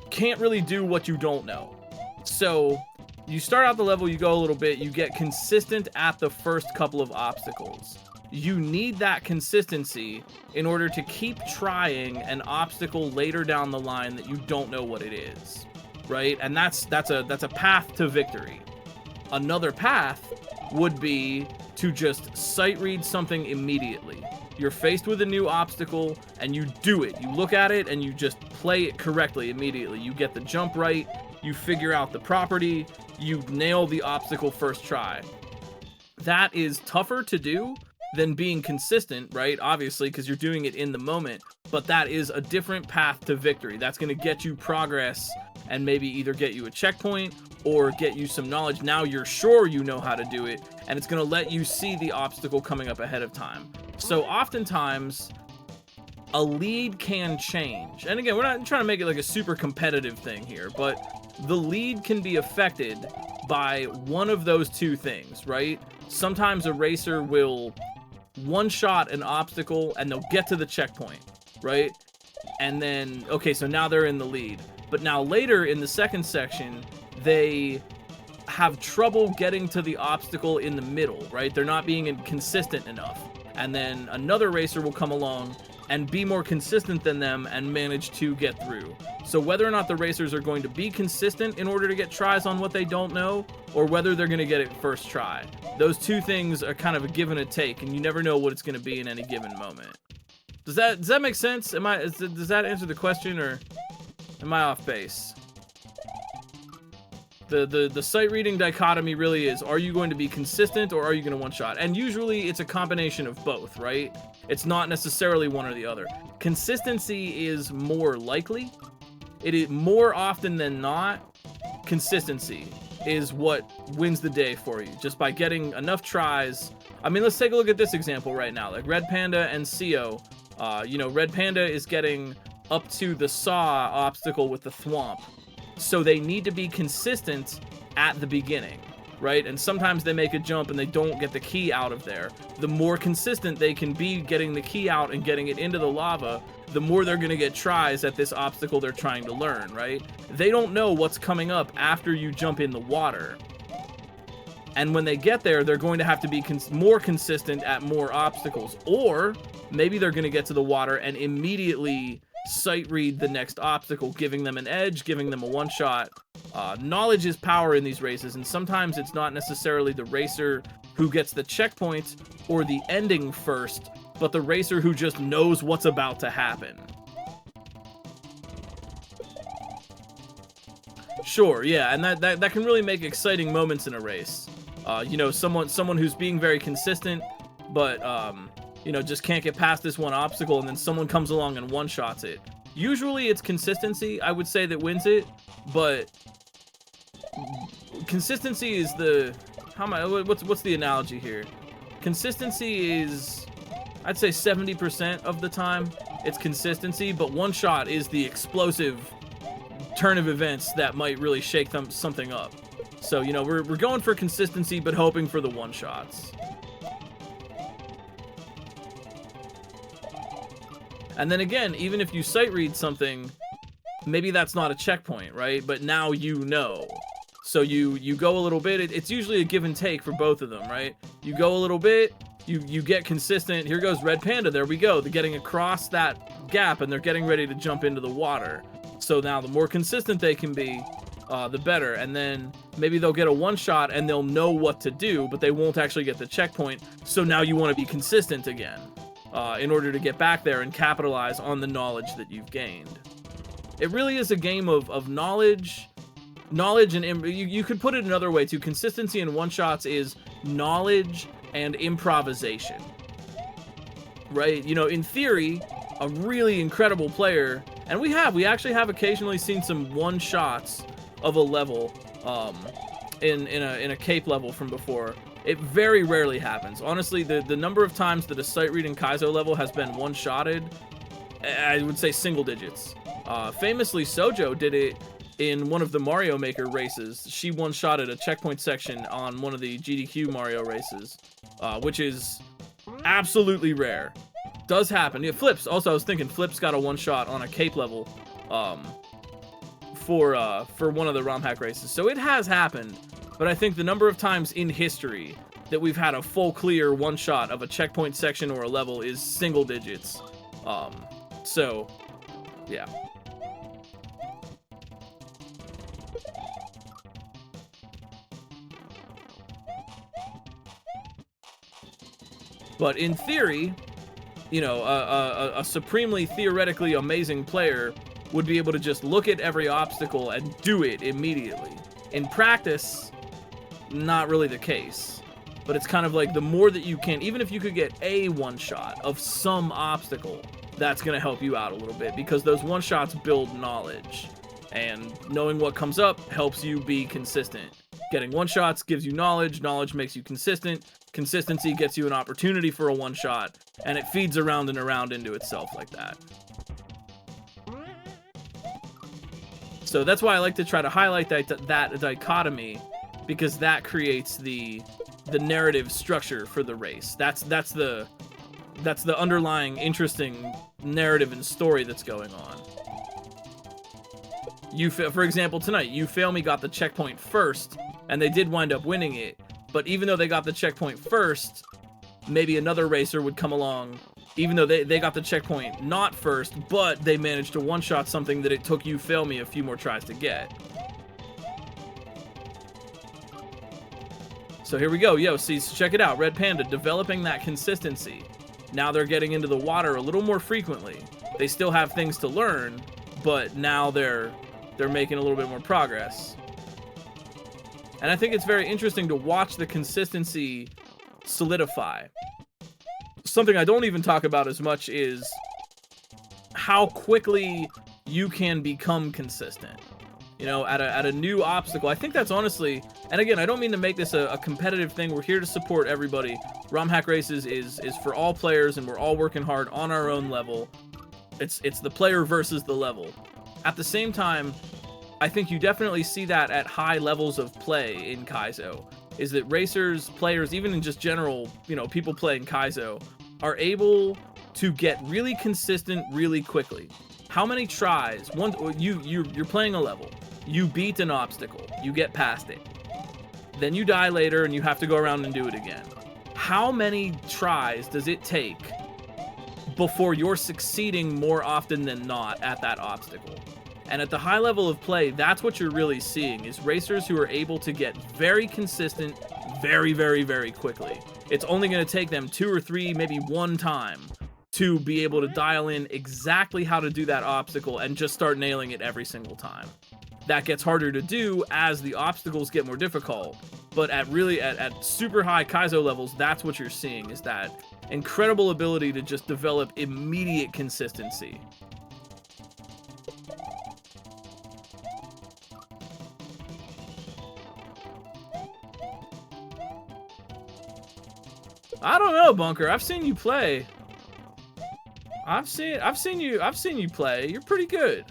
can't really do what you don't know. So you start out the level, you go a little bit, you get consistent at the first couple of obstacles. You need that consistency in order to keep trying an obstacle later down the line that you don't know what it is, right? And that's a path to victory. Another path would be to just sight read something immediately. You're faced with a new obstacle and you do it. You look at it and you just play it correctly immediately. You get the jump right, you figure out the property, you nail the obstacle first try. That is tougher to do than being consistent, right? Obviously, because you're doing it in the moment, but that is a different path to victory. That's going to get you progress and maybe either get you a checkpoint or get you some knowledge. Now you're sure you know how to do it, and it's going to let you see the obstacle coming up ahead of time. So oftentimes, a lead can change. And again, we're not trying to make it like a super competitive thing here, but the lead can be affected by one of those two things, right? Sometimes a racer will one-shot an obstacle and they'll get to the checkpoint, right? And then, okay, so now they're in the lead. But now later in the second section, they have trouble getting to the obstacle in the middle, right? They're not being consistent enough. And then another racer will come along and be more consistent than them and manage to get through. So whether or not the racers are going to be consistent in order to get tries on what they don't know, or whether they're going to get it first try, those two things are kind of a give and a take, and you never know what it's going to be in any given moment. Does that make sense? Does that answer the question, or am I off base? The sight reading dichotomy really is, are you going to be consistent or are you going to one-shot? And usually it's a combination of both, right? It's not necessarily one or the other. Consistency is more likely. It is more often than not, consistency is what wins the day for you, just by getting enough tries. I mean, let's take a look at this example right now, like Red Panda and CO. Red Panda is getting up to the saw obstacle with the thwomp. So they need to be consistent at the beginning, right? And sometimes they make a jump and they don't get the key out of there. The more consistent they can be getting the key out and getting it into the lava, the more they're going to get tries at this obstacle they're trying to learn, right? They don't know what's coming up after you jump in the water. And when they get there, they're going to have to be more consistent at more obstacles. Or maybe they're going to get to the water and immediately sight read the next obstacle, giving them an edge, giving them a one-shot. Knowledge is power in these races, and sometimes it's not necessarily the racer who gets the checkpoint or the ending first, but the racer who just knows what's about to happen. Sure, yeah, and that can really make exciting moments in a race. Someone who's being very consistent, but just can't get past this one obstacle, and then someone comes along and one-shots it. Usually it's consistency, I would say, that wins it, but consistency is what's the analogy here? Consistency is, I'd say 70% of the time it's consistency, but one shot is the explosive turn of events that might really shake something up. So, we're going for consistency, but hoping for the one-shots. And then again, even if you sight read something, maybe that's not a checkpoint, right? But now you know. So you go a little bit. It's usually a give and take for both of them, right? You go a little bit, you get consistent. Here goes Red Panda. There we go. They're getting across that gap, and they're getting ready to jump into the water. So now the more consistent they can be, the better. And then maybe they'll get a one-shot, and they'll know what to do, but they won't actually get the checkpoint. So now you want to be consistent again. In order to get back there and capitalize on the knowledge that you've gained. It really is a game of knowledge, and you could put it another way too. Consistency in one-shots is knowledge and improvisation. Right? You know, in theory, a really incredible player, and we actually have occasionally seen some one-shots of a level in a cape level from before. It very rarely happens. Honestly, the number of times that a sight reading Kaizo level has been one-shotted, I would say single digits. Famously, Sojo did it in one of the Mario Maker races. She one-shotted a checkpoint section on one of the GDQ Mario races, which is absolutely rare. Does happen. Yeah, Flips. Also, I was thinking Flips got a one-shot on a cape level for one of the ROM hack races. So it has happened, but I think the number of times in history that we've had a full clear one-shot of a checkpoint section or a level is single digits. So, yeah. But in theory, you know, a supremely theoretically amazing player would be able to just look at every obstacle and do it immediately. In practice, not really the case. But it's kind of like the more that you can, even if you could get a one-shot of some obstacle, that's going to help you out a little bit, because those one-shots build knowledge. And knowing what comes up helps you be consistent. Getting one-shots gives you knowledge, knowledge makes you consistent, consistency gets you an opportunity for a one-shot, and it feeds around and around into itself like that. So that's why I like to try to highlight that dichotomy, because that creates the narrative structure for the race. That's the underlying interesting narrative and story that's going on. For example, tonight, You Fail Me got the checkpoint first, and they did wind up winning it. But even though they got the checkpoint first, maybe another racer would come along, even though they got the checkpoint not first, but they managed to one-shot something that it took You Fail Me a few more tries to get. So here we go. Yo, see, check it out. Red Panda, developing that consistency. Now they're getting into the water a little more frequently. They still have things to learn, but now they're making a little bit more progress. And I think it's very interesting to watch the consistency solidify. Something I don't even talk about as much is how quickly you can become consistent. You know, at a new obstacle. I think that's honestly, and again, I don't mean to make this a competitive thing. We're here to support everybody. ROM Hack Races is for all players, and we're all working hard on our own level. It's the player versus the level. At the same time, I think you definitely see that at high levels of play in Kaizo, is that racers, players, even in just general, you know, people playing Kaizo, are able to get really consistent really quickly. How many tries? You're playing a level, you beat an obstacle, you get past it, then you die later and you have to go around and do it again. How many tries does it take before you're succeeding more often than not at that obstacle? And at the high level of play, that's what you're really seeing, is racers who are able to get very consistent very, very, very quickly. It's only going to take them 2 or 3, maybe 1 time to be able to dial in exactly how to do that obstacle and just start nailing it every single time. That gets harder to do as the obstacles get more difficult, but at super high Kaizo levels, that's what you're seeing, is that incredible ability to just develop immediate consistency. I don't know, Bunker. I've seen you play. I've seen you play. You're pretty good.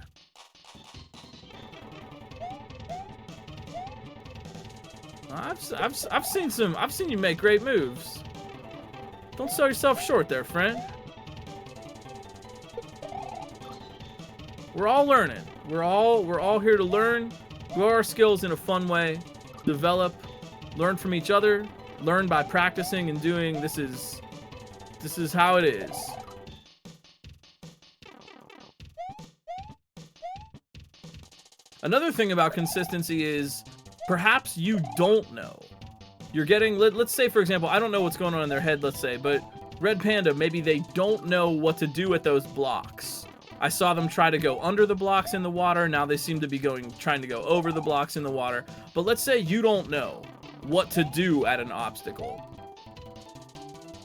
I've seen you make great moves. Don't sell yourself short there, friend. We're all learning. We're all here to learn, grow our skills in a fun way, develop, learn from each other, learn by practicing and doing. This is how it is. Another thing about consistency is perhaps you don't know. You're getting, let's say, for example, I don't know what's going on in their head, let's say, but Red Panda, maybe they don't know what to do with those blocks. I saw them try to go under the blocks in the water. Now they seem to be trying to go over the blocks in the water. But let's say you don't know what to do at an obstacle.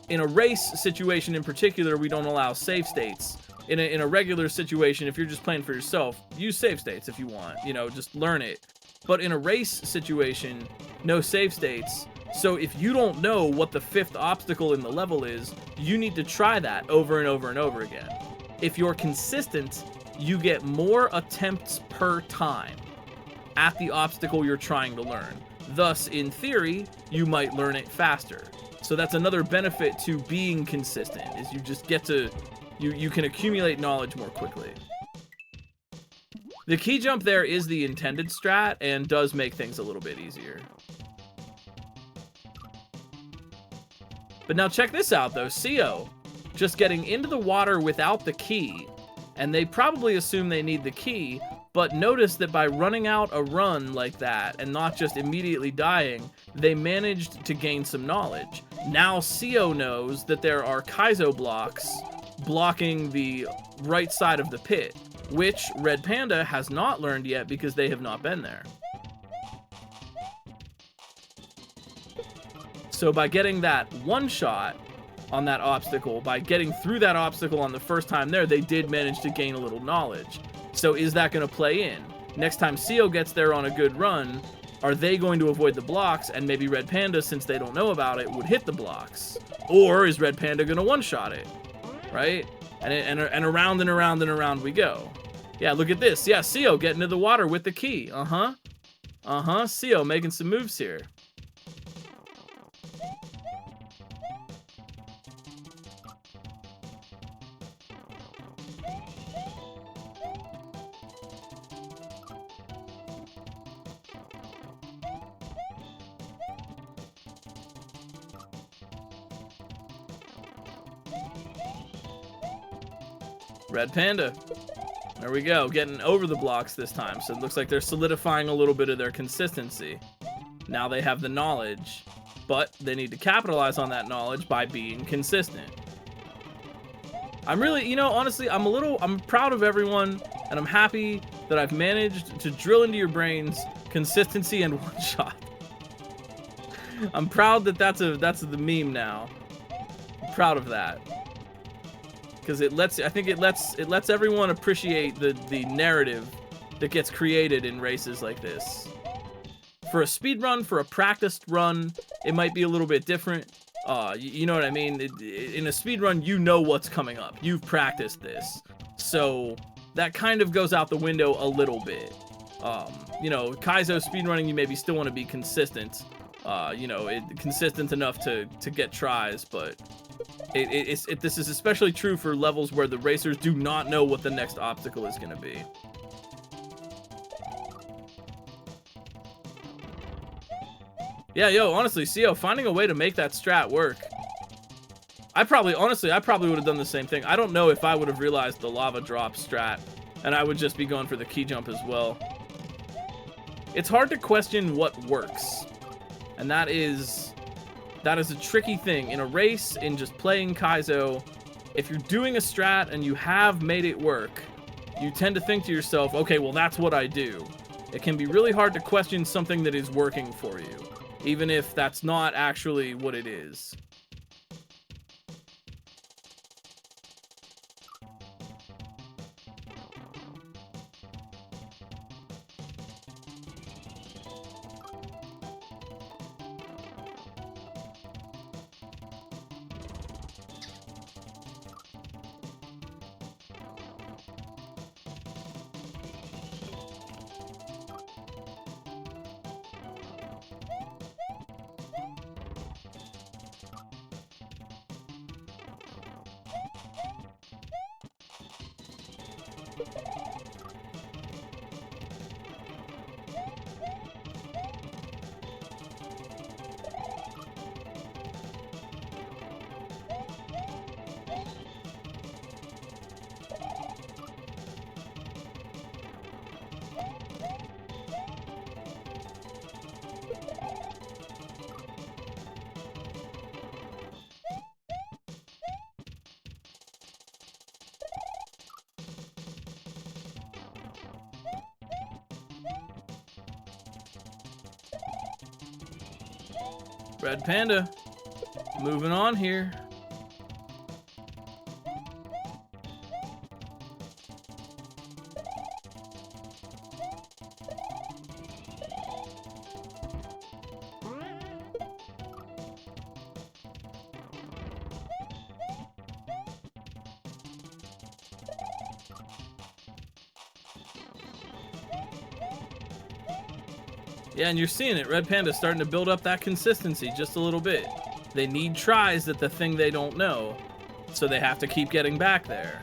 In a race situation in particular, we don't allow save states. In a regular situation, if you're just playing for yourself, use save states if you want, you know, just learn it. But in a race situation, no save states. So if you don't know what the 5th obstacle in the level is, you need to try that over and over and over again. If you're consistent, you get more attempts per time at the obstacle you're trying to learn. Thus, in theory, you might learn it faster. So that's another benefit to being consistent, is you just get to, you can accumulate knowledge more quickly. The key jump there is the intended strat and does make things a little bit easier. But now check this out though, CO, just getting into the water without the key, and they probably assume they need the key, but notice that by running out a run like that and not just immediately dying, they managed to gain some knowledge. Now CO knows that there are Kaizo blocks blocking the right side of the pit, which Red Panda has not learned yet because they have not been there. So by getting that one shot on that obstacle, by getting through that obstacle on the first time there, they did manage to gain a little knowledge. So is that going to play in? Next time CO gets there on a good run, are they going to avoid the blocks, and maybe Red Panda, since they don't know about it, would hit the blocks? Or is Red Panda going to one-shot it? Right? And around and around and around we go. Yeah, look at this. Yeah, CO getting into the water with the key. CO making some moves here. Red Panda. There we go, getting over the blocks this time. So it looks like they're solidifying a little bit of their consistency. Now they have the knowledge, but they need to capitalize on that knowledge by being consistent. I'm really, you know, honestly, I'm proud of everyone, and I'm happy that I've managed to drill into your brains consistency and one shot. I'm proud that that's the meme now. I'm proud of that. Because I think it lets everyone appreciate the narrative that gets created in races like this. For a speed run, for a practiced run, it might be a little bit different. You know what I mean? In a speed run, you know what's coming up. You've practiced this, so that kind of goes out the window a little bit. You know, Kaizo speedrunning, you maybe still want to be consistent. You know, consistent enough to get tries, but this is especially true for levels where the racers do not know what the next obstacle is going to be. Yeah, yo, honestly, CO, finding a way to make that strat work. I probably would have done the same thing. I don't know if I would have realized the lava drop strat, and I would just be going for the key jump as well. It's hard to question what works, and that is a tricky thing. In a race, in just playing Kaizo, if you're doing a strat and you have made it work, you tend to think to yourself, okay, well, that's what I do. It can be really hard to question something that is working for you, even if that's not actually what it is. Red Panda, moving on here. Yeah, and you're seeing it. Red Panda's starting to build up that consistency just a little bit. They need tries at the thing they don't know, so they have to keep getting back there.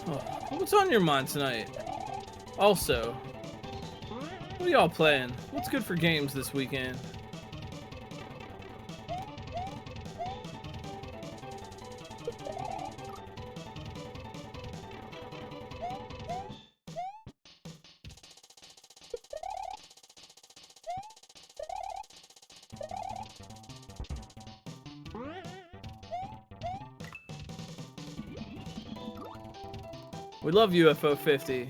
Oh, what's on your mind tonight? Also, what are y'all playing? What's good for games this weekend? We love UFO 50.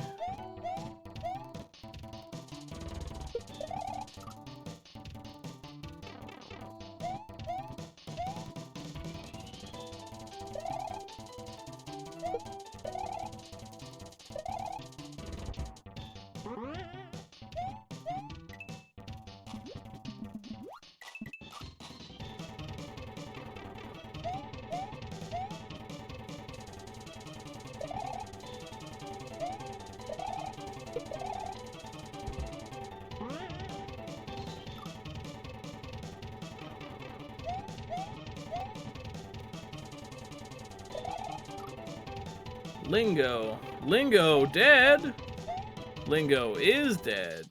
Lingo. Lingo dead? Lingo is dead.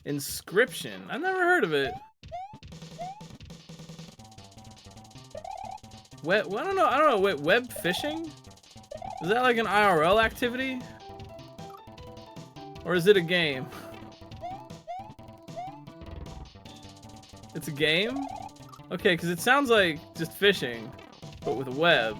Inscription. I've never heard of it. I don't know. Wait, web phishing? Is that like an IRL activity? Or is it a game? It's a game? Okay, because it sounds like just phishing, but with a web.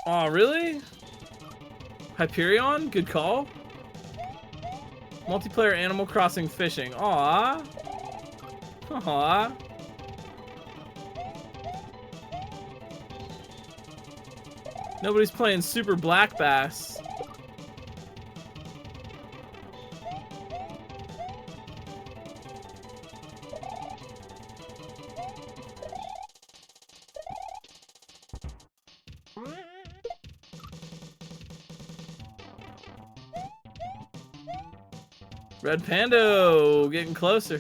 Aw, really? Hyperion? Good call. Multiplayer Animal Crossing fishing. Aw. Aw. Nobody's playing Super Black Bass. Red Pando, getting closer.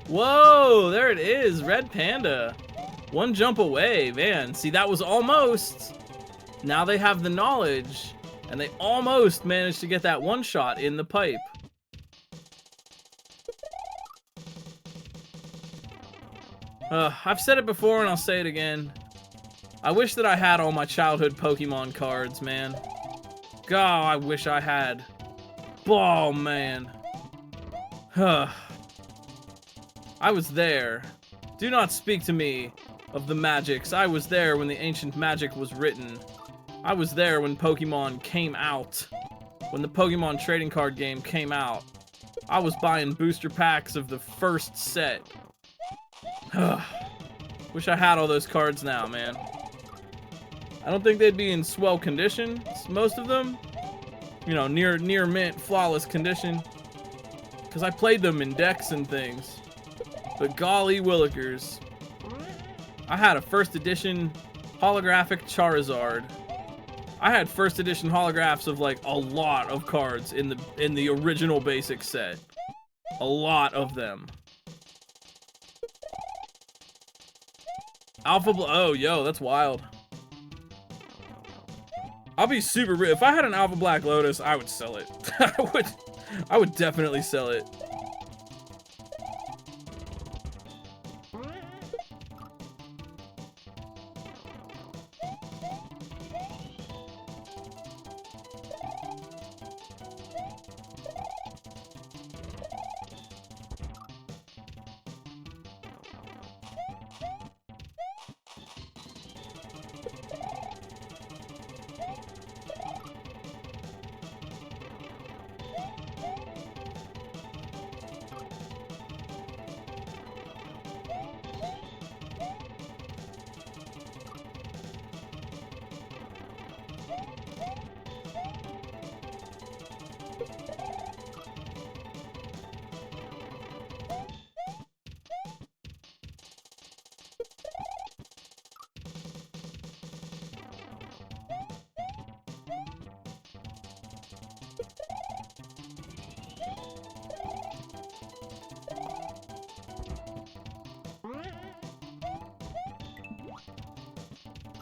Whoa, there it is, Red Panda. One jump away, man. See, that was almost. Now they have the knowledge, and they almost managed to get that one shot in the pipe. I've said it before and I'll say it again. I wish that I had all my childhood Pokemon cards, man. God, I wish I had. Oh, man. I was there. Do not speak to me of the magics. I was there when the ancient magic was written. I was there when Pokemon came out. When the Pokemon trading card game came out. I was buying booster packs of the first set. Wish I had all those cards now, man. I don't think they'd be in swell condition, most of them. You know, near mint, flawless condition. Because I played them in decks and things. But golly willikers. I had a first edition holographic Charizard. I had first edition holographs of like a lot of cards in the original basic set. A lot of them. Oh, yo, that's wild. I'll be super real. If I had an Alpha Black Lotus, I would sell it. I would definitely sell it.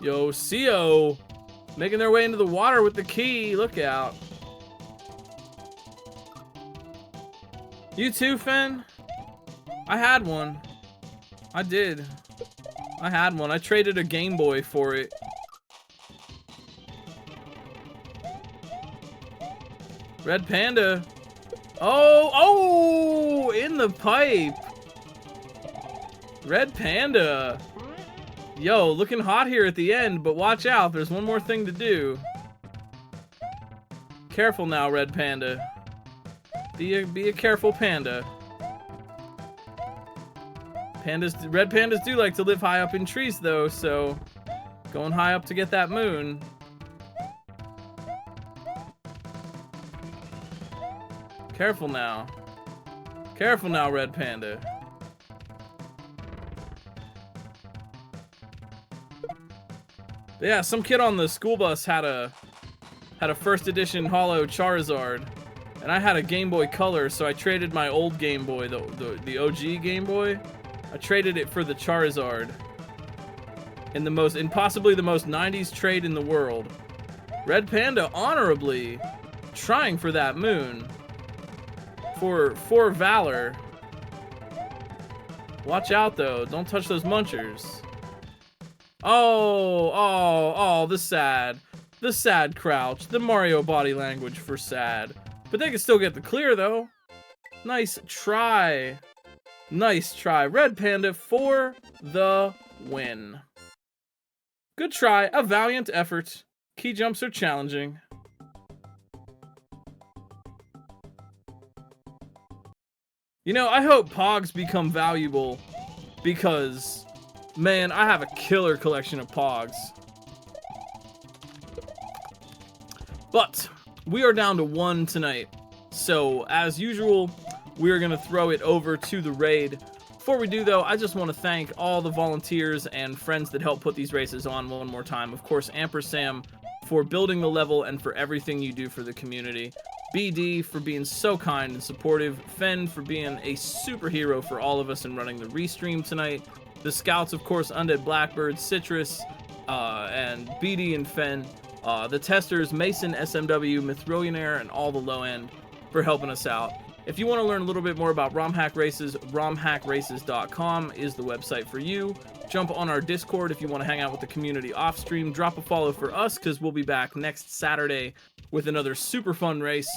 Yo, CO making their way into the water with the key. Look out. You too, Finn? I had one. I did. I had one. I traded a Game Boy for it. Red Panda. Oh, in the pipe. Red Panda. Yo, looking hot here at the end, but watch out. There's one more thing to do. Careful now, Red Panda. Be a careful panda. Red pandas do like to live high up in trees, though, so going high up to get that moon. Careful now. Careful now, Red Panda. But yeah, some kid on the school bus had a first edition holo Charizard, and I had a Game Boy Color, so I traded my old Game Boy, the OG Game Boy. I traded it for the Charizard in possibly the most 90s trade in the world. Red Panda honorably trying for that moon for valor. Watch out though, don't touch those munchers. Oh, the sad crouch, the Mario body language for sad. But they can still get the clear though. Nice try. Nice try. Red Panda for the win. Good try, a valiant effort. Key jumps are challenging. You know, I hope Pogs become valuable because, man, I have a killer collection of Pogs. But we are down to 1 tonight. So, as usual, we are going to throw it over to the raid. Before we do, though, I just want to thank all the volunteers and friends that help put these races on one more time. Of course, AmperSam for building the level and for everything you do for the community. BD for being so kind and supportive. Fen for being a superhero for all of us and running the restream tonight. The scouts, of course, Undead Blackbird, Citrus, and BD and Fen. The testers, Mason, SMW, Mithrillionaire, and all the low end for helping us out. If you want to learn a little bit more about ROM Hack Races, romhackraces.com is the website for you. Jump on our Discord if you want to hang out with the community off stream. Drop a follow for us because we'll be back next Saturday with another super fun race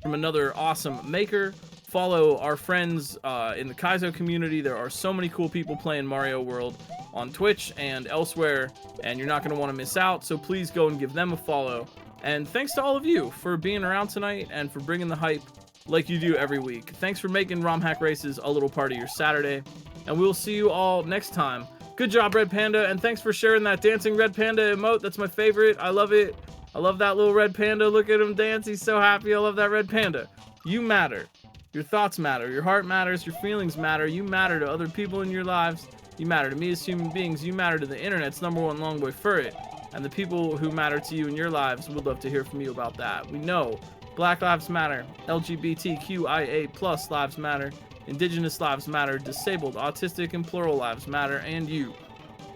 from another awesome maker. follow our friends in the Kaizo community. There are so many cool people playing Mario World on Twitch and elsewhere, and you're not going to want to miss out, so please go and give them a follow. And thanks to all of you for being around tonight and for bringing the hype like you do every week. Thanks for making ROM Hack Races a little part of your Saturday, and we'll see you all next time. Good job, Red Panda, and thanks for sharing that dancing Red Panda emote. That's my favorite. I love it. I love that little Red Panda. Look at him dance. He's so happy. I love that Red Panda. You matter. Your thoughts matter. Your heart matters. Your feelings matter. You matter to other people in your lives. You matter to me as human beings. You matter to the internet's #1 Longboy Furret. And the people who matter to you in your lives, would love to hear from you about that. We know Black Lives Matter, LGBTQIA+ lives matter, Indigenous lives matter, disabled, autistic, and plural lives matter, and you.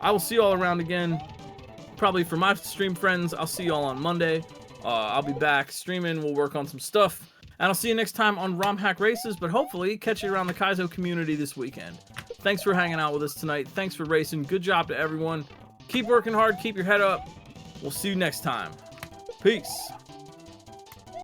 I will see you all around again. Probably for my stream friends, I'll see you all on Monday. I'll be back streaming. We'll work on some stuff. And I'll see you next time on ROM Hack Races, but hopefully catch you around the Kaizo community this weekend. Thanks for hanging out with us tonight. Thanks for racing. Good job to everyone. Keep working hard. Keep your head up. We'll see you next time. Peace.